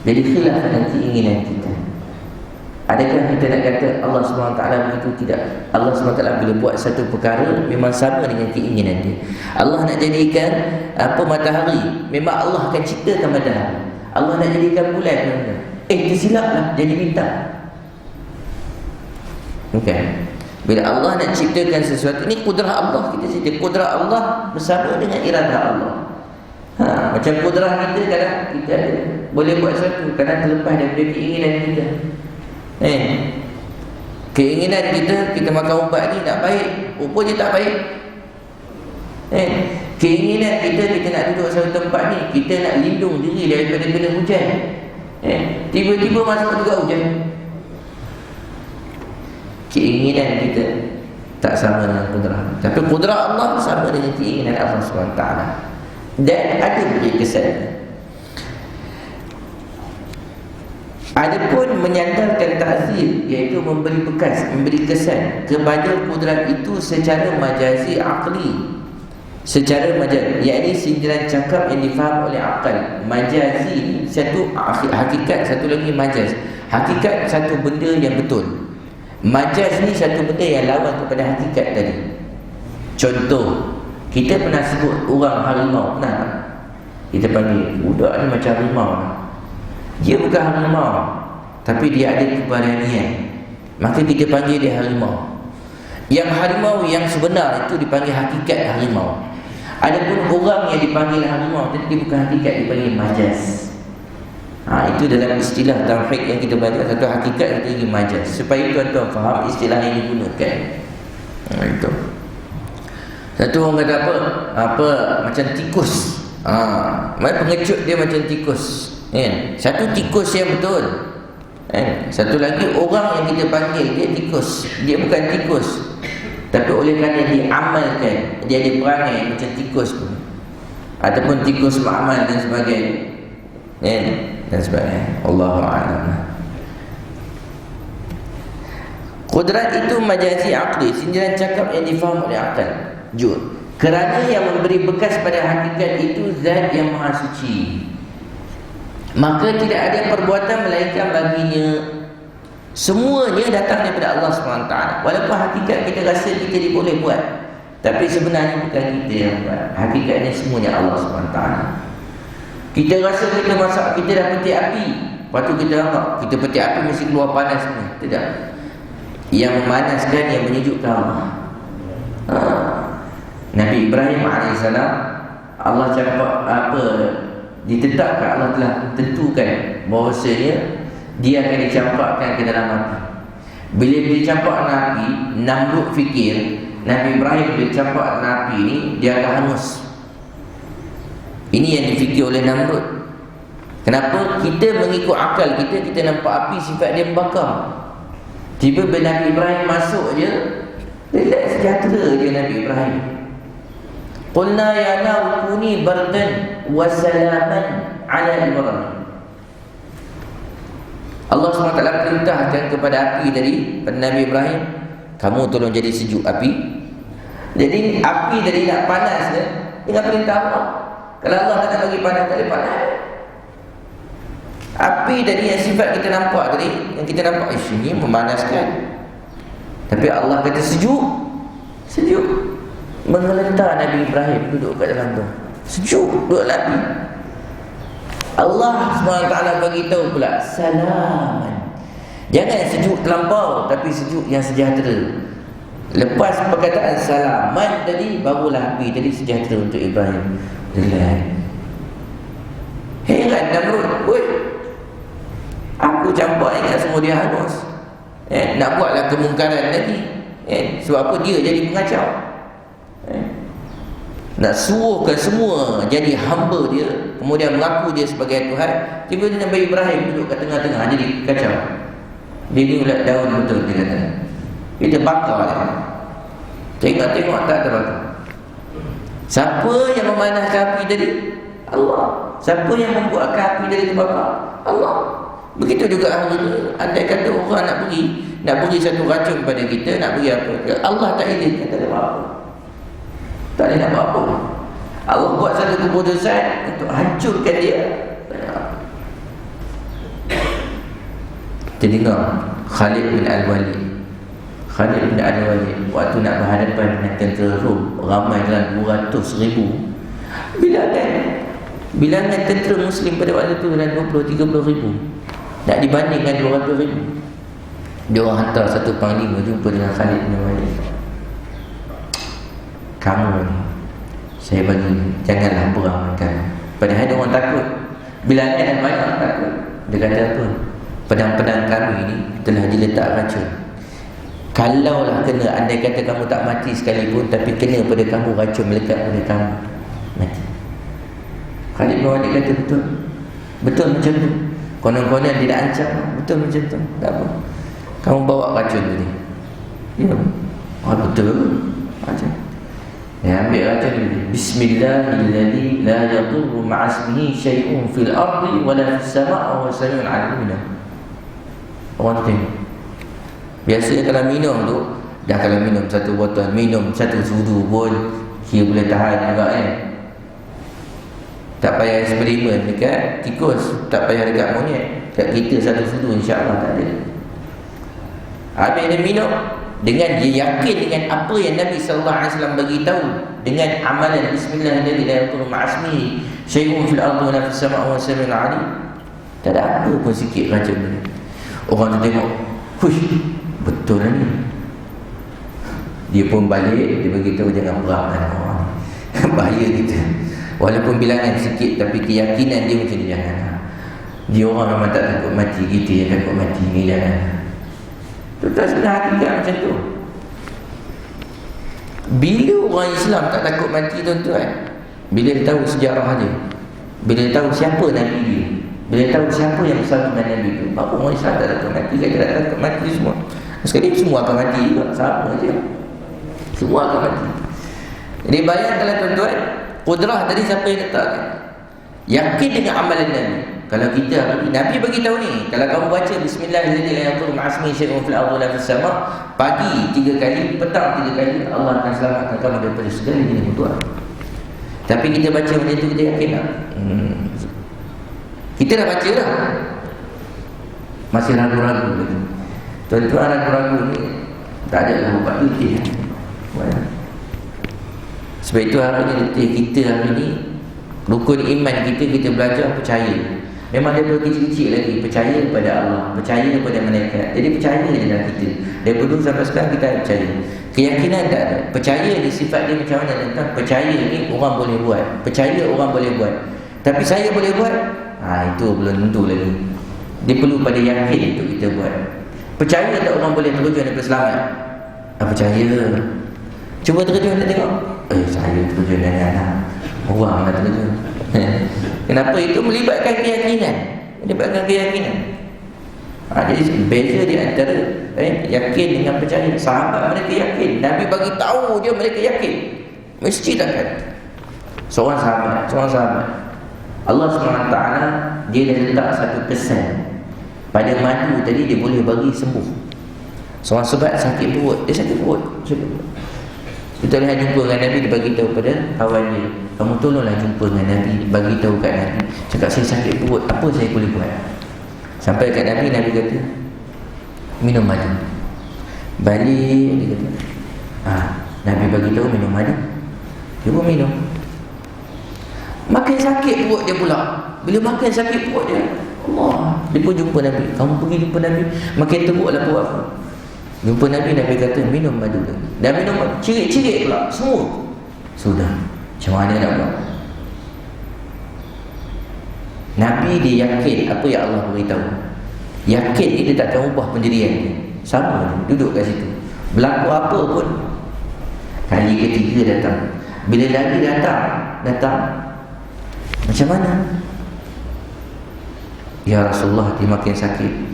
Jadi khilaf dengan keinginan kita. Adakah kita nak kata Allah SWT begitu? Tidak. Allah SWT bila buat satu perkara memang sama dengan keinginan dia. Allah nak jadikan matahari, memang Allah akan ciptakan matahari. Allah nak jadikan bulan, tersilaplah jadi bintang. Bukan. Bila Allah nak ciptakan sesuatu, ini kudrah Allah. Kita cerita kudrah Allah bersama dengan iradah Allah. Macam kudrah kita, kadang kita boleh buat sesuatu, kadang terlepas daripada keinginan kita. Keinginan kita makan ubat ni nak baik, rupanya tak baik. Keinginan kita nak duduk satu tempat ni, kita nak lindung diri daripada kena hujan. Tiba-tiba masuk juga hujan. Keinginan kita tak sama dengan kudrah. Tapi kudrah Allah sama dengan keinginan Allah SWT. Dan ada beri kesan. Adapun menyandarkan ta'zir, iaitu memberi bekas, memberi kesan kepada kudrat itu secara majazi akli. Secara majaz, iaitu sindiran cakap yang difaham oleh akal. Majazi satu hakikat, satu lagi majaz. Hakikat satu benda yang betul, majaz ni satu benda yang lawan kepada hakikat tadi. Contoh, kita pernah sebut orang harimau, pernah tak? Kita panggil budak ni macam harimau. Dia bukan harimau, tapi dia ada keberanian, maka kita panggil dia harimau. Yang harimau yang sebenar itu dipanggil hakikat harimau. Adapun orang yang dipanggil harimau tapi dia bukan hakikat, dipanggil majaz. Itu dalam istilah tauhid yang kita belajar, satu hakikat, satu lagi majaz. Supaya tuan-tuan faham istilah yang digunakan. Itu. Satu orang kata apa macam tikus. Pengecut dia macam tikus. Satu tikus yang betul. Satu lagi orang yang kita panggil dia tikus. Dia bukan tikus, tapi oleh kerana dia amalkan, dia ada perangai macam tikus pun, ataupun tikus beramal dan sebagainya, dan sebagainya. Allahu a'lam. Kudrat itu majazi akli, sindiran cakap yang difaham oleh akal. Kerana yang memberi bekas pada hakikat itu zat yang maha suci, maka tidak ada perbuatan melainkan baginya. Semuanya datang daripada Allah SWT. Walaupun hakikat kita rasa kita boleh buat, tapi sebenarnya bukan kita yang buat. Hakikatnya semuanya Allah SWT. Kita rasa kita masak, kita dah petik api, lepas tu kita anggap kita petik api mesti keluar panas semua. Tidak. Yang memanaskan, yang menyejukkan Allah. Nabi Ibrahim AS, Allah cakap ditetapkan, Allah telah tentukan bahawasanya dia akan dicampakkan ke dalam api. Bila dicampak dalam api, Namrud fikir Nabi Ibrahim dicampak dalam api ni dia akan hangus. Ini yang difikir oleh Namrud. Kenapa? Kita mengikut akal kita nampak api, sifat dia membakar. Tiba bila Nabi Ibrahim masuk je, relax, sejahtera je Nabi Ibrahim. Qulna ya nar kuni bardan wa salaman ala Ibrahim. Allah SWT perintahkan kepada api tadi, pada Nabi Ibrahim, kamu tolong jadi sejuk api. Jadi api tadi nak panas kan, dengan perintah Allah. Kalau Allah tak nak bagi panas, tak boleh panas. Api tadi yang sifat kita nampak tadi, yang kita nampak ini memanaskan, tapi Allah kata sejuk. Sejuk. Menggelentar Nabi Ibrahim duduk kat dalam tu. Sejuk, duduk dalam api. Allah SWT bagi tahu pula salaman. Jangan sejuk terlampau, tapi sejuk yang sejahtera. Lepas perkataan salaman tadi, barulah api tadi sejahtera untuk Ibrahim. Heran Namrud, aku campak ingat semua dia hangus. Nak buatlah kemungkaran lagi. Sebab apa? Dia jadi pengacau. Nak suruhkan semua jadi hamba dia, kemudian mengaku dia sebagai Tuhan. Tiba-tiba Nabi Ibrahim duduk kat tengah-tengah, jadi kacau. Dia ni ulat daun betul, dia kata. Kita bakar dia. Tengok-tengok tak terbakar. Siapa yang memanaskan api tadi? Allah. Siapa yang membuatkan api tadi terbakar? Allah. Begitu juga hari ini, andai kata orang nak beri satu racun pada kita, nak beri apa, Allah tak izinkan, tak ada apa-apa. Tak ada nak buat apa. Allah buat satu keputusan untuk hancurkan dia. Kita dengar Khalid bin Al-Walid. Khalid bin Al-Walid waktu nak berhadapan dengan tentera Rom, ramai dalam 200,000. Bilangan tentera Muslim pada waktu itu dalam 20-30 ribu. Nak dibandingkan 200,000. Dia orang hantar satu panglima jumpa dengan Khalid bin Walid. Kamu ni, saya bagi, janganlah beramalkan. Padahal dia orang takut. Bila ada banyak orang takut. Dia kata apa? Pedang-pedang kami ni telah diletak racun. Kalaulah kena, andai kata kamu tak mati sekalipun, tapi kena pada kamu racun melekat pada kamu, mati. Khalid bin Walid kata betul. Betul macam tu. Konon-konon dia nak ancam. Betul macam tu. Tak apa, kamu bawa racun tadi. Ya. Betul. Macam dia ambil racun ni. Bismillahirrahmanirrahim. La yadurru ma'asmihi syai'un fil ardi wala fis sama'i wa sami'un 'alim. Orang tengok. Biasanya kalau minum tu, dah kalau minum satu botol, minum satu sudu pun dia boleh tahan juga kan. Tak payah eksperimen dekat tikus, tak payah dekat monyet. Dekat kita satu sudu insya-Allah tak ada. Habis dia minum dengan dia yakin dengan apa yang Nabi sallallahu alaihi wasallam bagi tahu, dengan amalan bismillahirrahmanirrahim ma'asmi syai'un fil ardi wa fis sama'i wa sami'un 'alim. Tak ada apa pun sikit racun ni. Orang tu tengok, hush, betul ni. Dia pun balik, dia beritahu jangan beramal orang. Bahaya kita. Walaupun bilangan sikit, tapi keyakinan dia macam ni, jangan. Dia orang memang tak takut mati, kita yang takut mati ni, jangan. Tuan-tuan sebenarnya hakikat macam tu. Bila orang Islam tak takut mati, tuan-tuan, bila dia tahu sejarah dia, bila dia tahu siapa Nabi dia, bila dia tahu siapa yang bersama dengan Nabi tu, maka orang Islam tak takut mati. Dia tak takut mati semua. Sekali semua akan mati juga, sama je. Semua akan mati. Jadi bayangkanlah tuan-tuan, kudrah tadi siapa yang letakkan? Yakin dengan amalan Nabi. Kalau kita, Nabi bagi tahu ni, kalau kamu baca bismillahirrahmanirrahim ma'asmi syai'un fil ardi wa fis sama', pagi 3 kali, petang 3 kali, Allah akan selamatkan kamu daripada segala jenis kutuan. Tapi kita baca benda tu, kita yakin tak? Kita dah baca dah, masih ragu-ragu lagi. Tuan-tuan, ragu-ragu ni tak ada lah buat letih. Sebab itu hari ni letih kita, hari ni rukun iman kita belajar percaya. Memang daripada kecil-kecil lagi percaya kepada Allah, percaya kepada malaikat. Jadi percaya je dalam kita. Daripada dulu sampai sekarang kita ada percaya. Keyakinan tak ada. Percaya ni sifat dia macam mana tentang percaya ni orang boleh buat. Percaya orang boleh buat. Tapi saya boleh buat? Itu belum tentu lagi. Dia perlu pada yakin untuk kita buat. Percaya tak orang boleh terjun daripada selamat? Percaya. Cuba terjun dan tengok. Saya terjun dengan anak. Orang nak terjun. Kenapa? Itu melibatkan keyakinan. Melibatkan keyakinan. Jadi beza di antara yakin dengan percaya. Sahabat mereka yakin, Nabi bagi tahu dia, mereka yakin. Mesti takkan. Seorang sahabat Allah SWT, dia dah letak satu kesan pada madu tadi, dia boleh bagi sembuh. Seorang sahabat sakit perut, dia sakit perut. Kita lihat jumpa dengan Nabi, dia bagi tahu pada kawan dia, kamu tolonglah jumpa dengan Nabi, bagi tahu kat Nabi, cakap saya sakit perut, apa saya boleh buat? Sampai kat Nabi, Nabi kata minum madu. Balik dia kata, Nabi bagi tahu minum madu, dia pun minum. Makin sakit perut dia pula. Bila makin sakit perut dia, Allah, dia pun jumpa Nabi. Kamu pergi jumpa Nabi, makin teruklah perut aku. Jumpa Nabi, Nabi kata minum madu lagi. Dan minum madu, cirit-cirit pula semua. Sudah, macam mana nak buat? Nabi dia yakin apa yang Allah beritahu. Yakin dia tak akan ubah pendirian dia. Sama dia, duduk kat situ. Berlaku apa pun. Kali ketiga datang. Bila lagi datang, macam mana? Ya Rasulullah, dia makin sakit.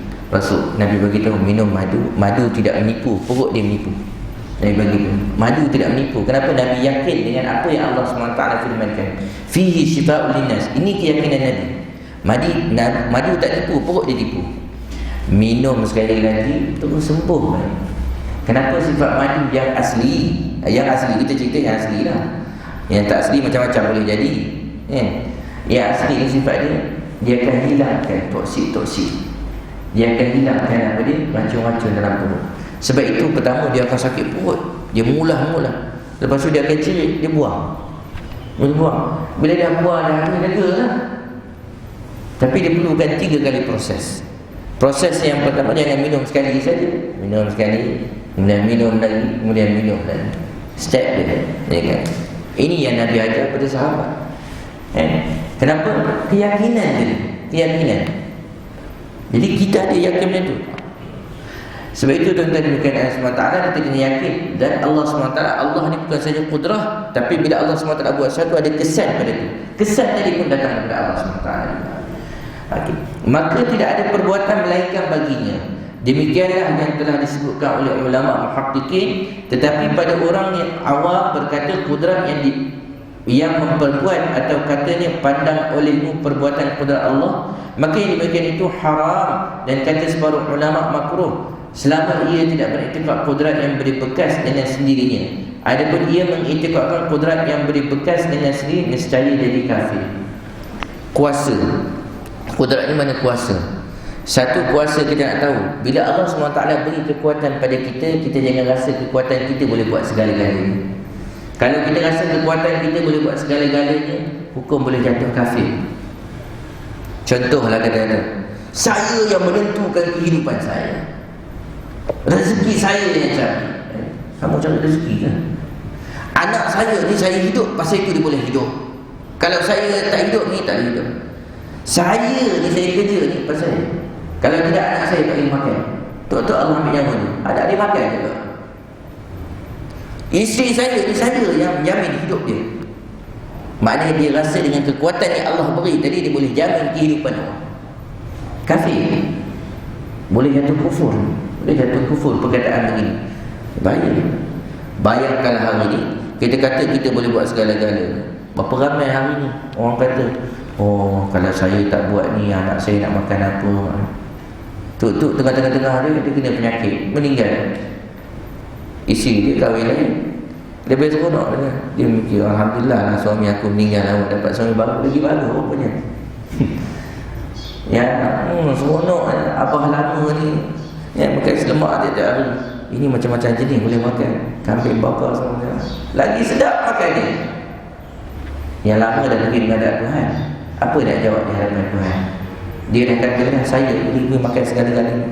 Nabi bagi tahu minum madu. Madu tidak menipu, perut dia menipu. Nabi bagi tahu madu tidak menipu. Kenapa? Nabi yakin dengan apa yang Allah SWT firmankan, fihi syifa'ul linnas. Ini keyakinan Nabi. Madu tak tipu, perut dia tipu. Minum sekali lagi terus sembuh. Kenapa? Sifat madu yang asli. Yang asli, kita cerita yang asli lah. Yang tak asli macam-macam boleh jadi. Yang asli ni sifat dia akan hilangkan toksik. Dia akan hilangkan apa dia, racun-racun dalam perut. Sebab itu pertama dia akan sakit perut, dia mulah. Lepas tu dia akan cirit, dia buang. Bila dia buang dah lega lah. Tapi dia perlukan 3 kali proses. Proses yang pertama, jangan minum sekali saja. Minum sekali, kemudian minum lagi, kemudian minum lagi. Step dia, ya kan? Ini yang Nabi ajar pada sahabat. Kenapa? Keyakinan tadi. Keyakinan. Jadi kita ada yakin itu. Sebab itu tuan-tuan bukan Allah SWT, kita kena yakin. Dan Allah SWT, Allah ni bukan saja kudrah, tapi bila Allah SWT buat sesuatu, ada kesan pada itu. Kesan tadi pun datang daripada Allah SWT. Okay. Maka tidak ada perbuatan melainkan baginya. Demikianlah yang telah disebutkan oleh ulama muhaqqiqin. Tetapi pada orang yang awam berkata kudrat yang memperbuat atau katanya pandang olehmu perbuatan kudrat Allah, maka yang demikian itu haram. Dan kata separuh ulama makruh selama ia tidak beriktikad kudrat yang beri bekas dengan sendirinya. Adapun ia mengiktikadkan kudrat yang beri bekas dengan sendiri, nescaya jadi kafir. Kuasa, kudrat ni mana kuasa? Satu, kuasa kita nak tahu, bila Allah SWT beri kekuatan pada kita, kita jangan rasa kekuatan kita boleh buat segala-galanya. Kalau kita rasa kekuatan kita boleh buat segala-galanya, hukum boleh jatuh kafir. Contohlah kata-kata, saya yang menentukan kehidupan saya, rezeki saya yang cari. Kamu cari rezeki kan? Anak saya ni saya hidup, pasal itu dia boleh hidup. Kalau saya tak hidup ni, tak hidup. Saya ni saya kerja ni pasal ni. Kalau tidak, anak saya tak boleh makan. Tok Allah ambil nyawa ni, ada dia makan juga. Isteri saya ni saya yang jamin hidup dia. Maknanya dia rasa dengan kekuatan yang Allah beri tadi, dia boleh jamin kehidupan orang. Kafir. Boleh jatuh kufur. Boleh jatuh kufur perkataan begini. Bayangkanlah hari ni kita kata kita boleh buat segala-galanya. Berapa ramai hari ni orang kata, oh kalau saya tak buat ni, anak saya nak makan apa. Tuk tengah-tengah dia kena penyakit, meninggal. Isteri dia kahwin lain, lebih seronok dia. Dia mikir, alhamdulillah lah suami aku meninggal, awak dapat suami baru, lagi baru rupanya. Ya, seronok abah lama ni. Ya, makan selemak dia tak hari. Ini macam-macam jenis boleh makan. Kambing bakar semua. Lagi sedap makan dia. Yang lama dah pergi menghadap Tuhan. Apa nak jawab di hadapan Tuhan? Dia dah kata dah, saya boleh makan segala-galanya.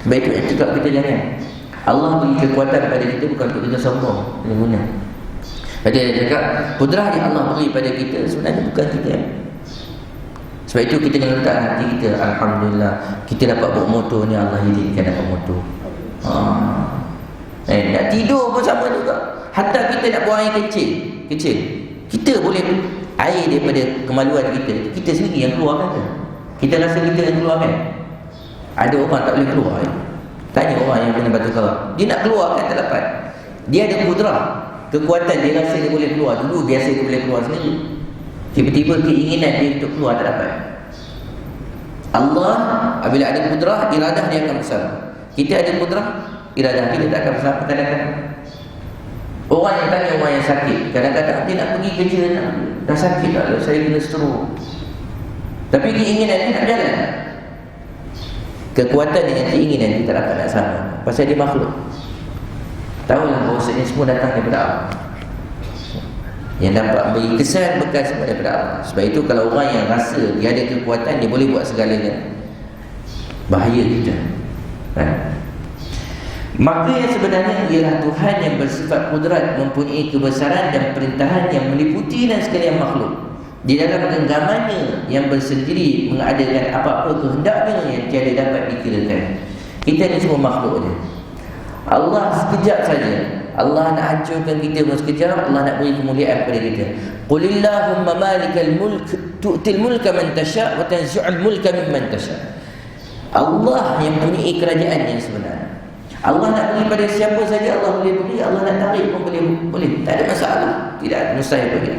Sebab itu etika kita jangan. Allah beri kekuatan pada kita bukan untuk kita sombong. Ini guna. Jadi dia cakap, kudrah yang Allah beri pada kita sebenarnya bukan kita. Sebab itu kita kena letak hati kita, alhamdulillah kita dapat bawa motor ni, Allah hidupkan dapat motor. Nak tidur pun sama juga. Hatta kita nak buang air kecil, kita boleh air daripada kemaluan kita sendiri yang keluarkan ke? Kita rasa kita yang keluarkan. Ada orang tak boleh keluar. Tanya orang yang kena batu karang, dia nak keluar kan tak dapat. Dia ada kudrah, kekuatan, dia rasa dia boleh keluar. Dulu biasa dia boleh keluar sendiri, tiba-tiba keinginan dia untuk keluar tak dapat. Allah apabila ada kudrah, iradah dia akan bersama. Kita ada kudrah, iradah kita tak akan bersama. Kadang-kadang orang yang tanya orang yang sakit, kadang-kadang dia nak pergi kerja, dah sakit tak, saya kena stroke, tapi keinginan dia nak jalan. Kekuatan dengan keinginan kita dapat nak sama, pasal dia makhluk. Tahulah bahawasanya semua datang daripada Allah, yang dapat beri kesan bekas daripada Allah. Sebab itu kalau orang yang rasa dia ada kekuatan, dia boleh buat segalanya, bahaya kita. Maka yang sebenarnya ialah Tuhan yang bersifat kudrat, mempunyai kebesaran dan perintahan yang meliputi dan sekalian makhluk. Di dalam genggamannya yang bersendiri mengadakan apa-apa kehendaknya yang tiada dapat dikirakan. Kita ni semua makhluk dia. Allah sekejap saja, Allah nak hancurkan kita pun sekejap. Allah nak beri kemuliaan pada kita. Qulillahumma malikal mulk tu'til mulka man tasha' wa tanzi'ul mulka mimman tasha'. Allah yang mempunyai kerajaan yang sebenar. Allah nak beri pada siapa saja Allah boleh beri, Allah nak tarik pun boleh. Tak ada masalah, tidak mustahil bagi.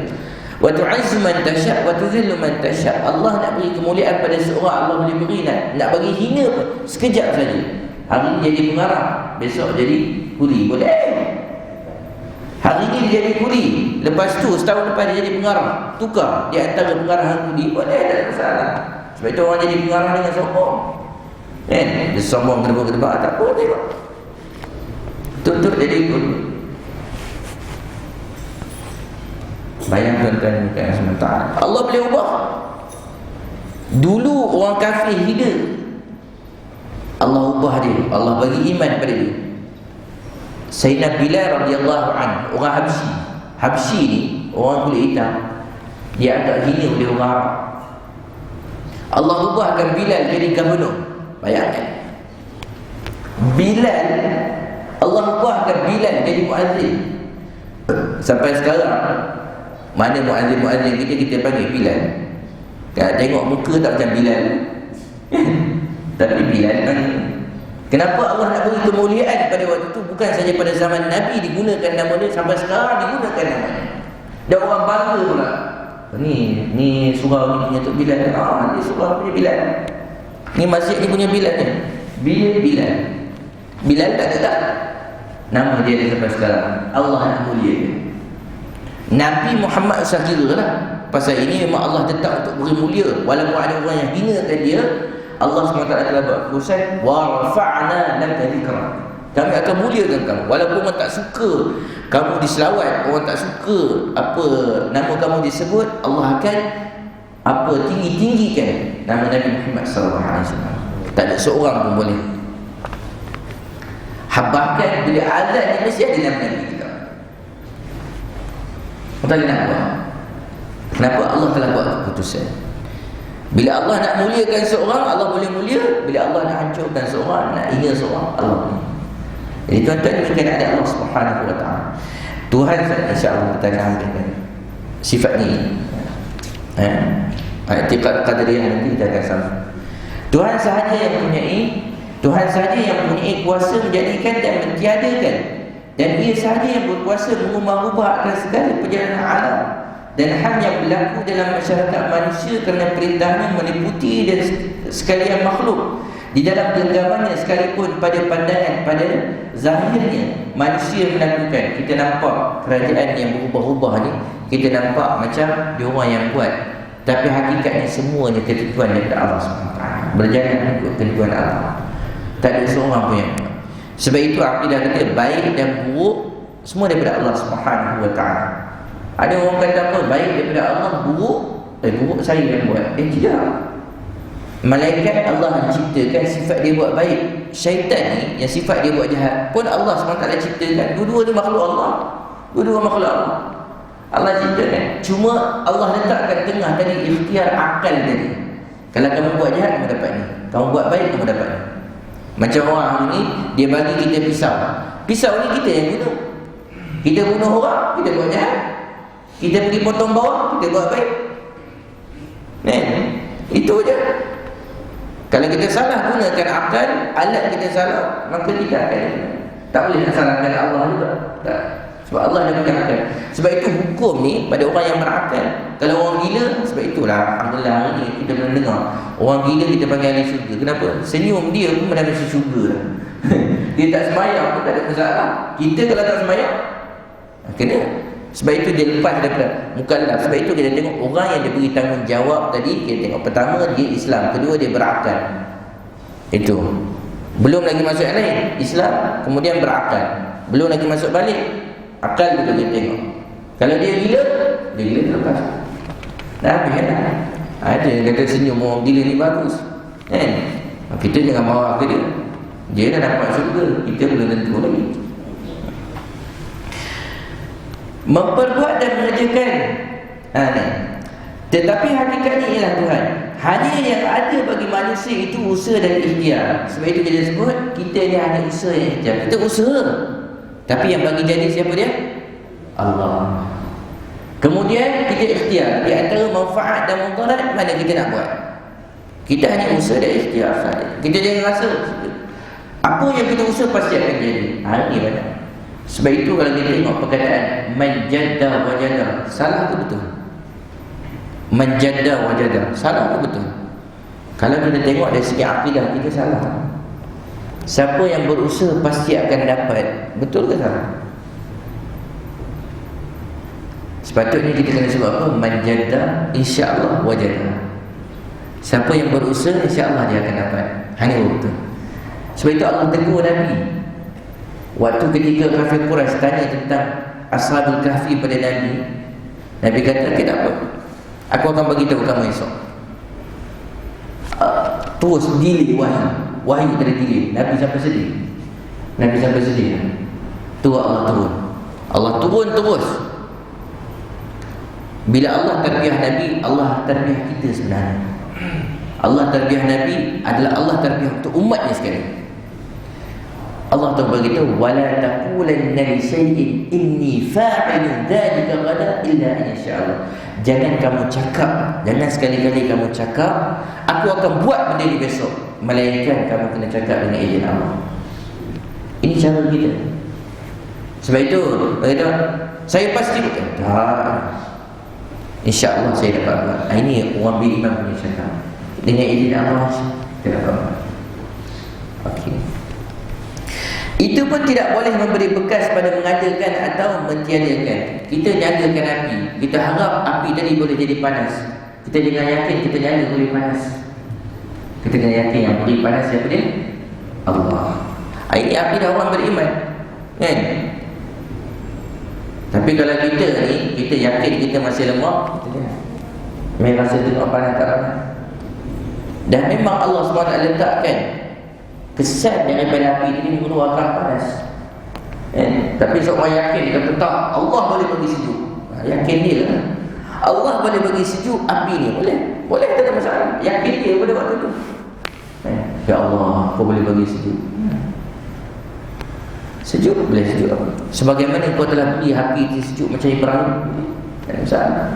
Wa tu'izzu man tasha' wa tudhillu man tasha'. Allah nak beri kemuliaan pada seorang, Allah boleh beri. Nak bagi hina pun sekejap saja. Hari ini jadi pengarah, besok jadi kuli, boleh. Hari ini dia jadi kuli, lepas tu setahun lepas dia jadi pengarah, tukar di antara pengarahan kuli, boleh, tak ada masalah. Sebab itu orang jadi pengarah dengan sombong, dia sombong tebak-tebak, tak apa, tengok tutup jadi kuli. Bayangkan tuan-tuan sementara Allah boleh ubah. Dulu orang kafir hidup, Allah ubah dia, Allah bagi iman pada dia. Sayyidina Bilal radhiyallahu anhu, orang Habsyi. Habsyi ni orang kulit hitam, dia agak hina oleh orang Arab. Allah ubahkan Bilal jadi gubernur. Bayangkan, Bilal, Allah ubahkan Bilal jadi muazzin. Sampai sekarang mana muazzin-muazzin kita panggil Bilal. Kan tengok muka tak macam Bilal. Tapi Bilal kan, kenapa Allah nak beri kemuliaan pada waktu itu? Bukan saja pada zaman Nabi digunakan nama dia, sampai sekarang digunakan nama dia. Dan orang bangga pula. Ni surau ni punya Tok Bilal. Ni surau punya Bilal. Ni masjid ni punya Bilal ni. Bilal. Bilal tak ada tak? Nama dia sampai sekarang. Allah nak mulia dia. Nabi Muhammad sahaja lah. Pasal ini memang Allah tetap untuk beri mulia. Walaupun ada orang yang hinakan dia, Allah SWT telah buat keputusan, wa rafa'na laka dzikra. Kami akan muliakan kamu. Walaupun orang tak suka kamu diselawat, orang tak suka apa nama kamu disebut, Allah akan tinggi-tinggikan nama Nabi Muhammad SAW. Tak ada seorang pun boleh. Bahkan bila azan ni mesti ada nama Nabi kita. Entah kenapa. Kenapa Allah telah buat keputusan. Bila Allah nak muliakan seorang, Allah boleh mulia. Bila Allah nak hancurkan seorang, nak hina seorang, Allah boleh. Jadi tuan-tuan, ini kena ada Allah Subhanahu Wa Taala. Tuhan, insya-Allah kita akan ambilkan sifat ni. I'tiqad qadariyah nanti kita akan sama. Tuhan sahaja yang mempunyai kuasa menjadikan dan mentiadakan, dan Ia sahaja yang berkuasa mengubah-ubah akan segala perjalanan alam dan hal yang berlaku dalam masyarakat manusia kerana perintahnya meliputi dan sekalian makhluk. Di dalam genggamannya sekalipun pada pandangan, pada zahirnya manusia melakukan, kita nampak kerajaan yang berubah-ubah ni, kita nampak macam dia orang yang buat, tapi hakikatnya semuanya ketentuan daripada Allah SWT. Berjalan ikut ketentuan Allah. Tak ada seorang pun yang buat. Sebab itu akidah kita baik dan buruk semua daripada Allah SWT. Ada orang kata apa? Baik daripada Allah, buruk saya yang buat. Tidak. Malaikat Allah menciptakan sifat dia buat baik. Syaitan ni yang sifat dia buat jahat pun Allah SWT ciptakan. Dua-dua ni makhluk Allah. Dua-dua makhluk Allah. Allah ciptakan. Cuma Allah letakkan tengah tadi ikhtiar akal tadi. Kalau kamu buat jahat, kamu dapat ni. Kamu buat baik, kamu dapat ni. Macam orang ni, dia bagi kita pisau. Pisau ni kita yang guna. Kita bunuh orang, kita buat jahat. Kita pergi potong bawah, kita buat baik. Itu je. Kalau kita salah gunakan akal, alat kita salah, maka kita akan tak boleh nak salahkan Allah juga. Tak. Sebab Allah dah bagi akal. Sebab itu hukum ni pada orang yang berakal. Kalau orang gila, sebab itulah alhamdulillah hari ni kita pernah dengar orang gila kita panggil ahli syurga. Kenapa? Senyum dia pun dah masuk syurga dah. Dia tak sembahyang pun tak ada masalah. Kita kalau tak sembahyang, kena. Sebab itu dia lepas daripada mukallaf. Sebab itu kita tengok orang yang diberi tanggungjawab tadi, kita tengok pertama dia Islam, kedua dia berakal. Itu. Belum lagi masuk yang lain, Islam, kemudian berakal. Belum lagi masuk balik, akal juga kita tengok. Kalau dia gila terlepas. Dah habis kan? Ada yang kata senyum orang gila ni bagus. Kita jangan marah ke dia. Dia dah dapat syurga, kita belum tentu lagi. Memperbuat dan mengerjakan tetapi hakikatnya ialah Tuhan. Hanya yang ada bagi manusia itu usaha dan ikhtiar. Sebab itu kita sebut kita ni hanya usaha dan ikhtiar. Kita usaha, tapi yang bagi jadi siapa dia? Allah. Kemudian kita ikhtiar. Di antara manfaat dan mudarat, mana kita nak buat? Kita hanya usaha dan ikhtiar sahaja. Kita jangan rasa apa yang kita usaha pasti akan jadi. Ini mana? Sebab itu kalau kita tengok perkataan manjadda wajada, salah ke betul? Manjadda wajada, salah ke betul? Kalau kita tengok dari segi akidah, kita salah. Siapa yang berusaha pasti akan dapat. Betul ke salah? Sepatutnya kita kena sebut apa? Manjadda insya-Allah wajada. Siapa yang berusaha, insya-Allah dia akan dapat. Hanya betul. Sebab itu Allah tegur Nabi. Waktu ketika kafir Quraisy tanya tentang Ashabul Kahfi pada Nabi, Nabi kata, tidak apa, aku akan bagi tahu kamu esok. Terus delay wahyu. wahyu terkirim. Nabi sampai sedih. Nabi sampai sedih. Tu Allah turun. Allah turun terus. Bila Allah tarbiyah Nabi, Allah tarbiyah kita sebenarnya. Allah tarbiyah Nabi adalah Allah tarbiyah untuk umatnya sekali. Allah Ta'ala beritahu, wala taqulanna li syai'in inni fa'ilun dzalika ghadan illa in sya'allah. Jangan kamu cakap, jangan sekali-kali kamu cakap, aku akan buat benda ni besok, melainkan kamu kena cakap dengan izin Allah. Ini cara kita. Sebab itu berkata, saya pasti bukan. Tak. InsyaAllah saya dapat buat. Ini orang beriman punya cakap. Dengan izin Allah kita dapat buat. Okey. Itu pun tidak boleh memberi bekas pada mengadakan atau mentiadakan. Kita nyalakan api, kita harap api tadi boleh jadi panas. Kita jangan yakin kita nyala boleh panas. Kita kena yakin yang beri panas siapa dia? Allah. Ini api dah orang beriman, kan? Tapi kalau kita ni, kita yakin kita masih lemah, kita lihat memang rasa tengok panas tak panas. Dan memang Allah SWT letakkan kesan daripada api ini mengeluarkan panas. Tapi seorang yakin, dia kata tak, Allah boleh bagi sejuk. Yakin dia lah. Allah boleh bagi sejuk api ni, boleh. Boleh, tak ada masalah. Yakin dia pada waktu tu. Ya Allah, kau boleh bagi sejuk. Sejuk, boleh sejuk apa? Sebagaimana kau telah beli api itu sejuk macam perahu, tak ada masalah.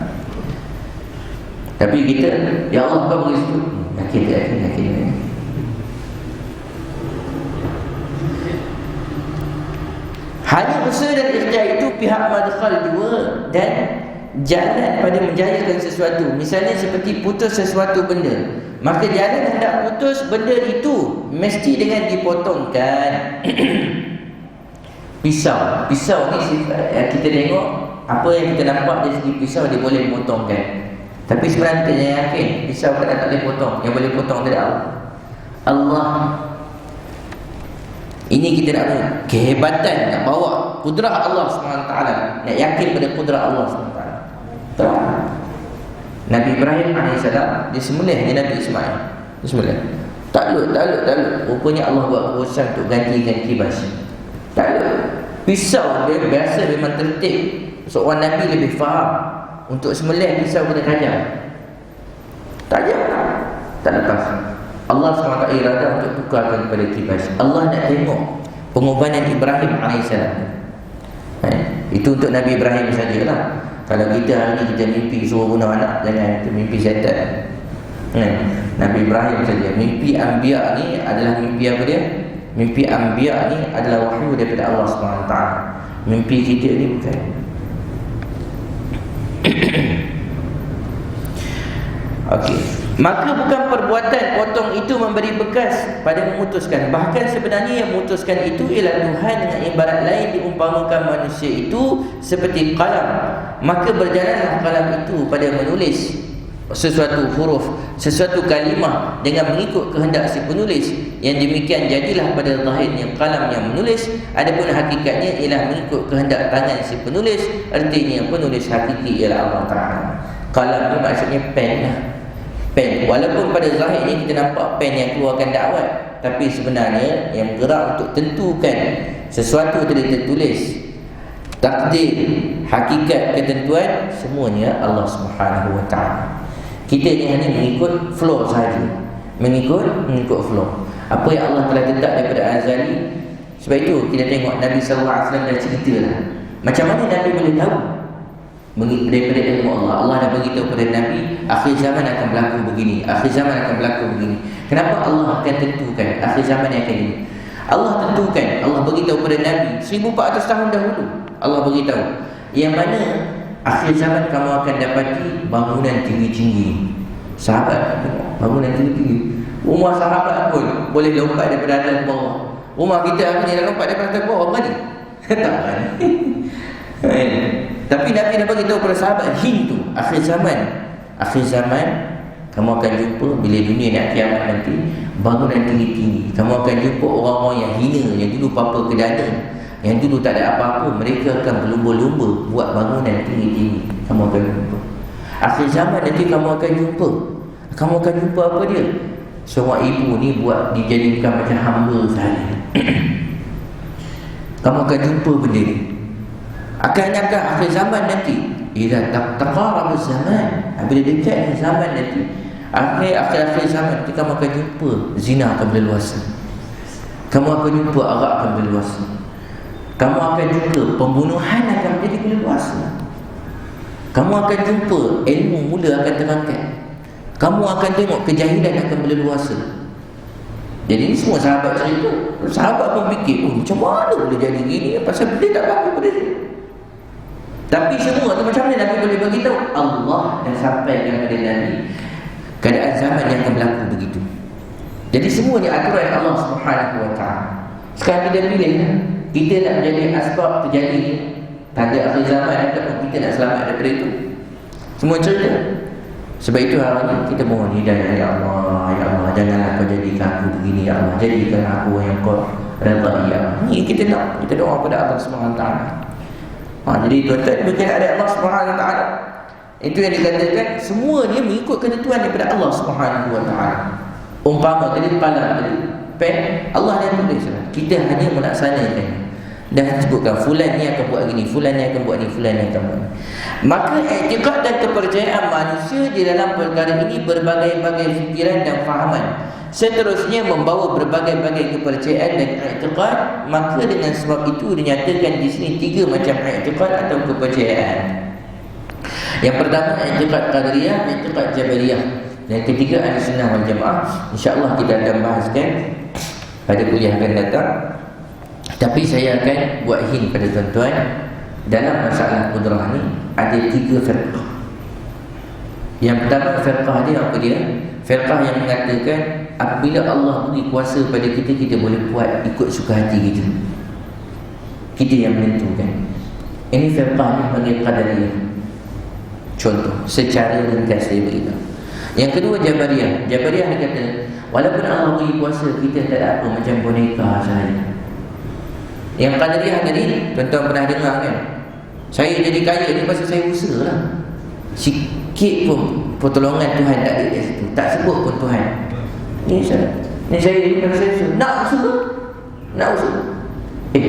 Tapi kita, ya Allah kau bagi sejuk. Yakin. Hanya usaha dan ikhtiar itu pihak madkhal dua dan jalan pada menjayakan sesuatu. Misalnya seperti putus sesuatu benda, maka jalan hendak putus benda itu mesti dengan dipotongkan. Pisau ni kita tengok apa yang kita nampak dari segi pisau dia boleh potongkan. Tapi sebenarnya kita yakin pisau kan tak boleh potong. Yang boleh potong adalah Allah. Ini kita nak kehebatan, nak bawa kudrah Allah SWT, nak yakin pada kudrah Allah SWT. Nabi Ibrahim AS disembelih dengan Nabi Ismail. Disembelih. Takluk. Rupanya Allah buat keputusan untuk ganti kibas. Takluk. Pisau dia biasa memang tertib. Seorang Nabi lebih faham. Untuk sembelih pisau kena tajam. Tajam tak lepas. Allah SWT irada untuk tukarkan kepada kibas. Allah nak tengok pengorbanan Ibrahim AS. Itu untuk Nabi Ibrahim sajalah. Kalau kita hari ni kita mimpi suruh bunuh anak, jangan, itu mimpi syaitan. Nabi Ibrahim saja. Mimpi Anbiya ni adalah mimpi apa dia? Mimpi Anbiya ni adalah wahyu daripada Allah SWT. Mimpi kita ni bukan. Okey. Maka bukan perbuatan potong itu memberi bekas pada memutuskan. Bahkan sebenarnya yang memutuskan itu ialah Tuhan, dengan ibarat lain diumpamakan manusia itu seperti qalam. Maka berjalanlah qalam itu pada menulis sesuatu huruf, sesuatu kalimah dengan mengikut kehendak si penulis. Yang demikian jadilah pada zahirnya qalam yang menulis, adapun hakikatnya ialah mengikut kehendak tangan si penulis. Artinya penulis hakiki ialah Allah Ta'ala. Qalam ni maksudnya pen lah. Pen, walaupun pada zahirnya kita nampak pen yang keluarkan dakwat, tapi sebenarnya yang bergerak untuk tentukan sesuatu tadi tertulis, takdir, hakikat, ketentuan, semuanya Allah Subhanahu Wa Taala. Kita ni hanya mengikut flow sahaja, mengikut flow. Apa yang Allah telah tetap daripada azali. Sebab itu kita tengok Nabi SAW dah cerita lah macam mana Nabi boleh tahu daripada ilmu Allah. Allah dah beritahu kepada Nabi, akhir zaman akan berlaku begini, akhir zaman akan berlaku begini. Kenapa Allah akan tentukan akhir zaman yang akan ini? Allah tentukan, Allah beritahu kepada Nabi 1400 tahun dahulu. Allah beritahu yang mana akhir zaman kamu akan dapati bangunan tinggi-tinggi. Sahabat tengok bangunan tinggi-tinggi. Rumah sahabat pun boleh lompat daripada atas ke bawah. Rumah kita hari ni dah lompat daripada atas ke bawah kan? Tak kan? Tapi Nabi dah beritahu kepada sahabat hintu akhir zaman kamu akan jumpa bila dunia nak kiamat nanti, bangunan tinggi-tinggi. Kamu akan jumpa orang-orang yang hina, yang dulu papa kedana, yang dulu tak ada apa-apa, mereka akan berlumba-lumba buat bangunan tinggi-tinggi. Kamu akan jumpa akhir zaman nanti, kamu akan jumpa apa dia? seorang ibu ni buat dijadikan macam hamba sahaja. Kamu akan jumpa benda ni. Akan akhir zaman nanti, idza taqarraba zaman, apabila dekat zaman nanti, akhir zaman nanti, kamu akan jumpa zina akan berleluasa. Kamu akan jumpa arak akan berleluasa. Kamu akan jumpa pembunuhan akan menjadi berleluasa. Kamu akan jumpa ilmu mula akan terangkat. Kamu akan tengok kejahilan akan berleluasa. Jadi ni semua sahabat cerita. Sahabat pun fikir, macam mana boleh jadi gini? Pasal dia tak apa pada dia. Tapi semua tu macam mana Nabi boleh beritahu? Allah dah sampaikan kepada Nabi keadaan zaman yang akan berlaku begitu. Jadi semua ni aturan Allah Subhanahu Wa Taala. Sekarang kita pilih, kita nak menjadi asbab terjadi tanda akhir zaman ataupun kita nak selamat daripada itu. Semua cerita. Sebab itu hari ini kita mohon hidayah, ya Allah, ya Allah, janganlah kau jadikan aku begini, ya Allah, jadikan aku yang kau redai, ya Allah. Ini kita nak, kita doa kepada Allah Subhanahu Wa Taala. Jadi tuan-tuan berkaitan ada Allah Subhanahu Wa Taala. Itu yang dikatakan semua dia mengikut ketentuan daripada Allah Subhanahu Wa Taala. Umpama tadi qalam tadi, pen, Allah yang tulislah. Kita hanya melaksanakan. Dah sebutkan fulan ni akan buat gini, fulan ni akan buat ni, fulan ni akan buat ni. Maka i'tiqad dan kepercayaan manusia di dalam perkara ini berbagai-bagai fikiran dan fahaman. Seterusnya membawa berbagai-bagai kepercayaan dan i'tiqad. Maka dengan sebab itu dinyatakan di sini 3 macam i'tiqad atau kepercayaan. Yang pertama i'tiqad qadariyah, i'tiqad jabariyah. Yang ketiga Ahlussunnah wal Jamaah. InsyaAllah kita akan bahaskan pada kuliah akan datang. Tapi saya akan buat hint pada tuan-tuan, dalam masalah kudrah ni ada 3 firqah. Yang pertama firqah dia apa dia? Firqah yang mengatakan apabila Allah beri kuasa pada kita, kita boleh buat ikut suka hati kita. Kita yang menentukan. Ini firqah ni panggil qadariyah. Contoh secara ringkas saya beritahu. Yang kedua jabariyah. Jabariyah dia kata walaupun Allah beri kuasa, kita tak ada apa, macam boneka sahaja. Yang qadariyah tadi, tuan-tuan pernah dengar kan? Saya jadi kaya ni pasal saya usaha lah. Sikit pun pertolongan Tuhan tak ada di situ. Tak sebut pun Tuhan. Ni saya ni kalau saya usaha. Nak usaha.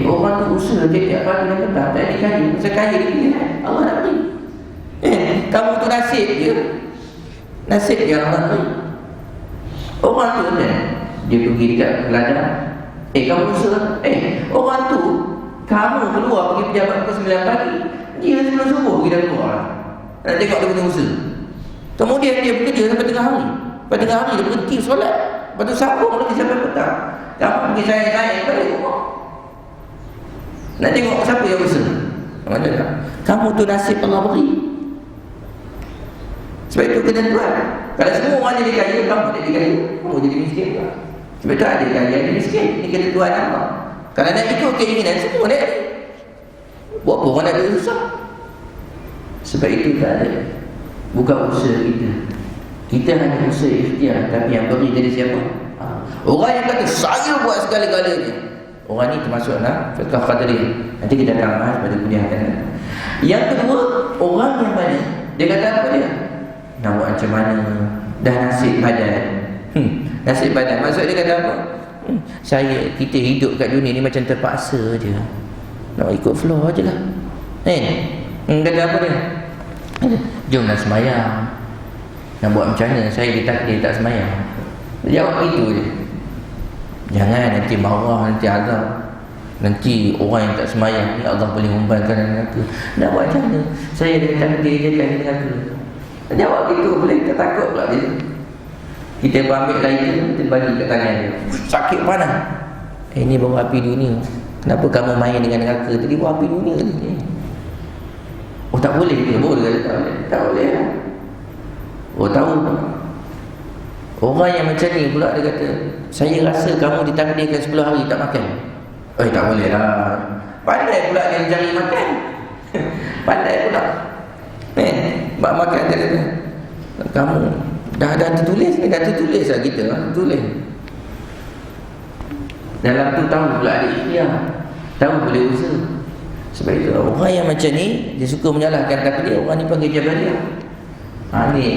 Orang tu usaha tiap-tiap pagi dan petang tak ada kaya. Pasal kaya dia pilihan, Allah nak beri. Kamu tu nasib je. Nasib je Allah nak beri. Orang tu kan, dia pergi dekat ladang. Kamu usaha. Orang tu, kamu keluar pergi pejabat pukul 9 pagi, dia sebelum subuh pergi dah keluar. Nak tengok dia punya usaha. Kemudian dia bekerja sampai tengah hari. Sampai tengah hari dia berhenti solat. Lepas tu sambung lagi sampai petang. Kamu pergi saya balik rumah. Nak tengok siapa yang usaha. Macam tak? Kamu tu nasib Allah beri. Sebab itu ketentuan. Kalau semua orang jadi kaya, kamu jadi kaya, kamu jadi miskin pula. Sebab itu ada kaya, ada miskin. Ini ketentuan Allah. Kalau nak ikut keinginan, semua nak. Buat apa orang nak ada susah? Sebab itu tak ada. Bukan usaha kita. Kita hanya usaha ikhtiar. Tapi yang beri jadi siapa? Orang yang kata saya buat segala-galanya, orang ni termasuklah fiqh qadariyah. Nanti kita akan bahas pada kuliah akan datang. Yang kedua, orang yang mana? Dia kata apa dia? Nak buat macam mana? Dah nasib badan. Nasib badan. Maksud dia kata apa? Kita hidup kat dunia ni macam terpaksa je. Nak ikut flow je lah. Kata apa dia? Jomlah sembahyang. Nak buat macam mana? Saya ditakdir tak sembahyang. Dia jawab itu je. Jangan nanti marah, nanti azab. Nanti orang yang tak sembahyang ni Allah boleh membankan neraka. Nak buat macam mana? Saya ditakdir je kan neraka. Dia jawab gitu, boleh kita takut pula dia. Kita ambil lain, kita bagi kat tangan dia. Sakit panas. Ini bawa api dunia. Kenapa kamu main dengan neraka? Tadi bawa api dunia ni. Oh tak boleh ke? Boleh tak boleh? Tak boleh lah. Oh tahu. Orang yang macam ni pula dia kata, saya rasa kamu ditakdirkan 10 hari tak makan. Tak boleh lah. Pandai pula dia cari makan. Pandai pula. Mak makan dia kata, kamu dah tertulis ni, dah tertulis lah kita lah, tulis. Dalam tu tahu pula ada ikhtiar, tahu boleh usaha. Sebab itu orang yang macam ni, dia suka menyalahkan takdir, orang ni panggil jabariyah. Ni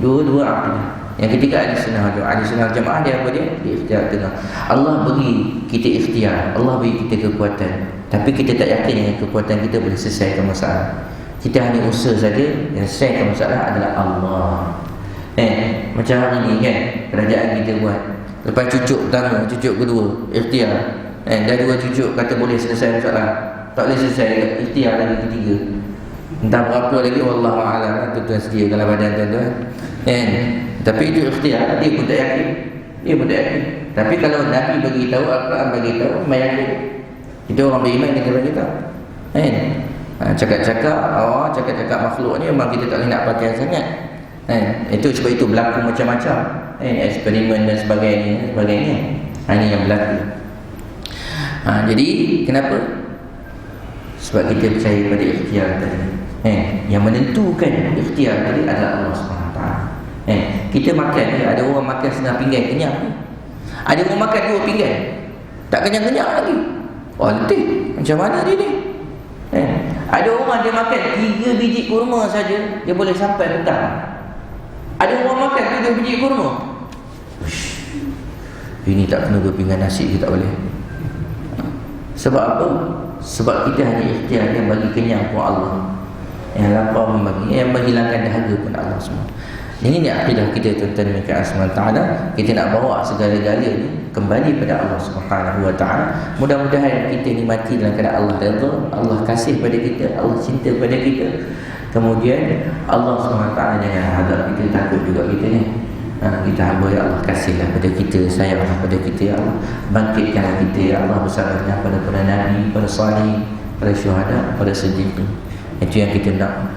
dua-dua akidah. Yang ketiga ahli sunnah wal jamaah dia apa dia? Dia ikhtiar tengah. Allah bagi kita ikhtiar, Allah bagi kita kekuatan, tapi kita tak yakin dengan kekuatan kita boleh selesaikan masalah. Kita hanya usaha saja, yang selesaikan masalah adalah Allah. Macam hari ni kan, kerajaan kita buat, lepas cucuk pertama, cucuk kedua, ikhtiar, dah 2 cucuk kata boleh selesai masalah, tak boleh selesai, ikhtiar lagi ketiga, entah berapa lagi, wallahu a'lam, tuan-tuan sedia kalau badan tuan-tuan. Tapi itu ikhtiar, dia pun tak yakin. Tapi kalau Nabi bagi tahu, Al-Quran bagi tahu, mai yakin. Itu orang beriman kita bagi tahu. Cakap-cakap makhluk ni memang kita tak boleh nak pakai sangat. Itu sebab itu berlaku macam-macam, eksperimen dan sebagainya. Ini yang berlaku. Jadi kenapa? Sebab kita percaya pada ikhtiar tadi. Yang menentukan ikhtiar tadi adalah Allah SWT. Kita makan ni, ada orang makan setengah pinggan kenyang ni, ada orang makan 2 pinggan tak kenyang-kenyang lagi. Letih, macam mana dia ni? Ada orang dia makan 3 biji kurma saja, dia boleh sampai petang. Ada orang makan 7 biji kurma, ini tak kena 2 pinggan nasi, dia tak boleh. Sebab apa? Sebab kita hanya ikhtiar. Yang bagi kenyang pun Allah, yang lapar membagi, yang menghilangkan dahaga pun Allah semua. Ini akidah kita tuan-tuan dan puan-puan. Kita nak bawa segala-galanya kembali pada Allah Subhanahu wa taala. Mudah-mudahan kita ni mati dalam keadaan Allah redha, Allah kasih pada kita, Allah cinta pada kita. Kemudian Allah Subhanahu wa taala jangan hadap kita, takut juga kita ni. Kita hamba ya Allah, kasihlah pada kita, sayanglah pada kita ya Allah, bangkitkanlah kita ya Allah bersama dengan para nabi, para salih, para syuhada, para siddiqin. Itu yang kita nak.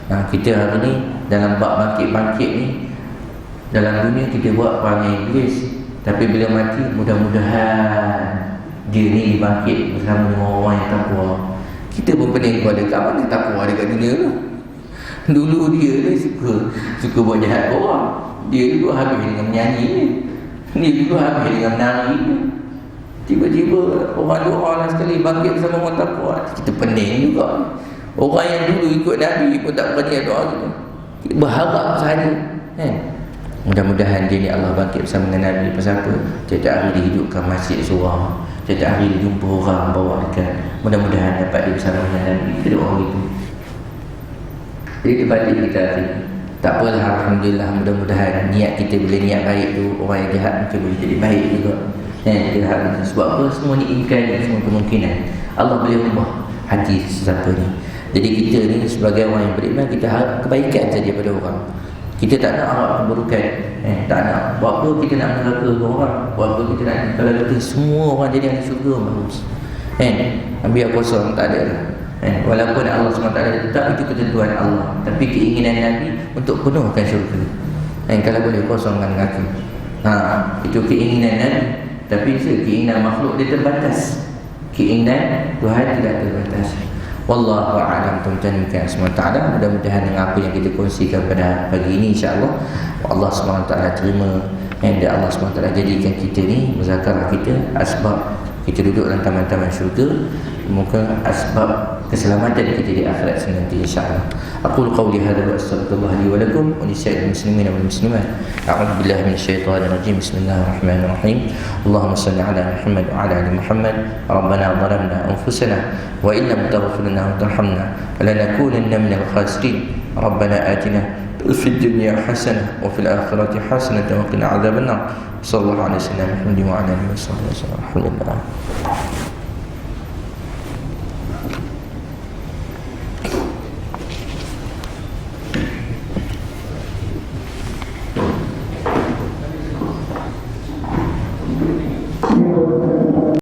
Kita hari ni dalam bab bangkit-bangkit ni, dalam dunia kita buat perangai iblis, tapi bila mati mudah-mudahan dia ni dibangkit bersama dengan orang yang takwa. Kita pun pening kepada kat mana takwa dekat dunia tu. Dulu dia ni suka buat jahat ke orang, dia dulu habis dengan menyanyi ni, dia dulu habis dengan menari ni. Tiba-tiba orang doa lah sekali bangkit bersama orang takwa, kita pening juga. Orang yang dulu ikut Nabi pun tak berani doa gitu, berharap saja. Mudah-mudahan dia ni Allah bangkit bersama dengan Nabi. Pasal apa? Tiap-tiap hari dihidupkan masjid surah, tiap-tiap hari dia jumpa orang bawa dekat. Mudah-mudahan dapat dia bersama dengan Nabi. Kita doa gitu. Jadi terbalik kita hari. Tak apalah, alhamdulillah, mudah-mudahan niat kita bila niat baik tu, orang yang jahat mungkin boleh jadi baik juga. Kita harap. Sebab apa? Semua ni imkan, semua kemungkinan. Allah boleh ubah hati sesiapa ni. Jadi kita ni sebagai orang yang beriman, kita harap kebaikan saja pada orang. Kita tak nak harap keburukan. Tak nak. Buat apa kita nak meneraka ke orang? Buat apa kita nak, kalau kita semua orang jadi ahli syurga, bagus. Biar kosong, tak ada lah. Walaupun Allah SWT tetap itu ketentuan Allah, tapi keinginan Nabi untuk penuhkan syurga. Kalau boleh kosongkan neraka. Itu keinginan Nabi. Tapi keinginan makhluk dia terbatas, keinginan Tuhan tidak terbatas. Wallahu a'lam. Tuan-tuan dan puan-puan, mudah-mudahan dengan apa yang kita kongsikan pada pagi ini, insya-Allah Allah SWT terima, dan Allah SWT jadikan kita ni berzakarah kita, asbab kita duduk dalam taman-taman syurga, moga asbab keselamatan kita di akhirat nanti, insya-Allah. Aqulu qawli hadza wa astaghfirullah li wa lakum wa li sa'iril muslimina wal muslimat. A'udzu billahi minasyaitonir rajim. Bismillahirrahmanirrahim. Allahumma shalli ala Muhammad wa ala ali Muhammad. Rabbana zalamna anfusana wa in lam taghfir lana wa tarhamna lanakunanna minal khasirin. Rabbana atina fid dunya hasanah wa fil akhirati hasanah wa qina adzabannar. Sallallahu alaihi wasallam. Alhamdulillah wa ala alihi wasallam. Alhamdulillah.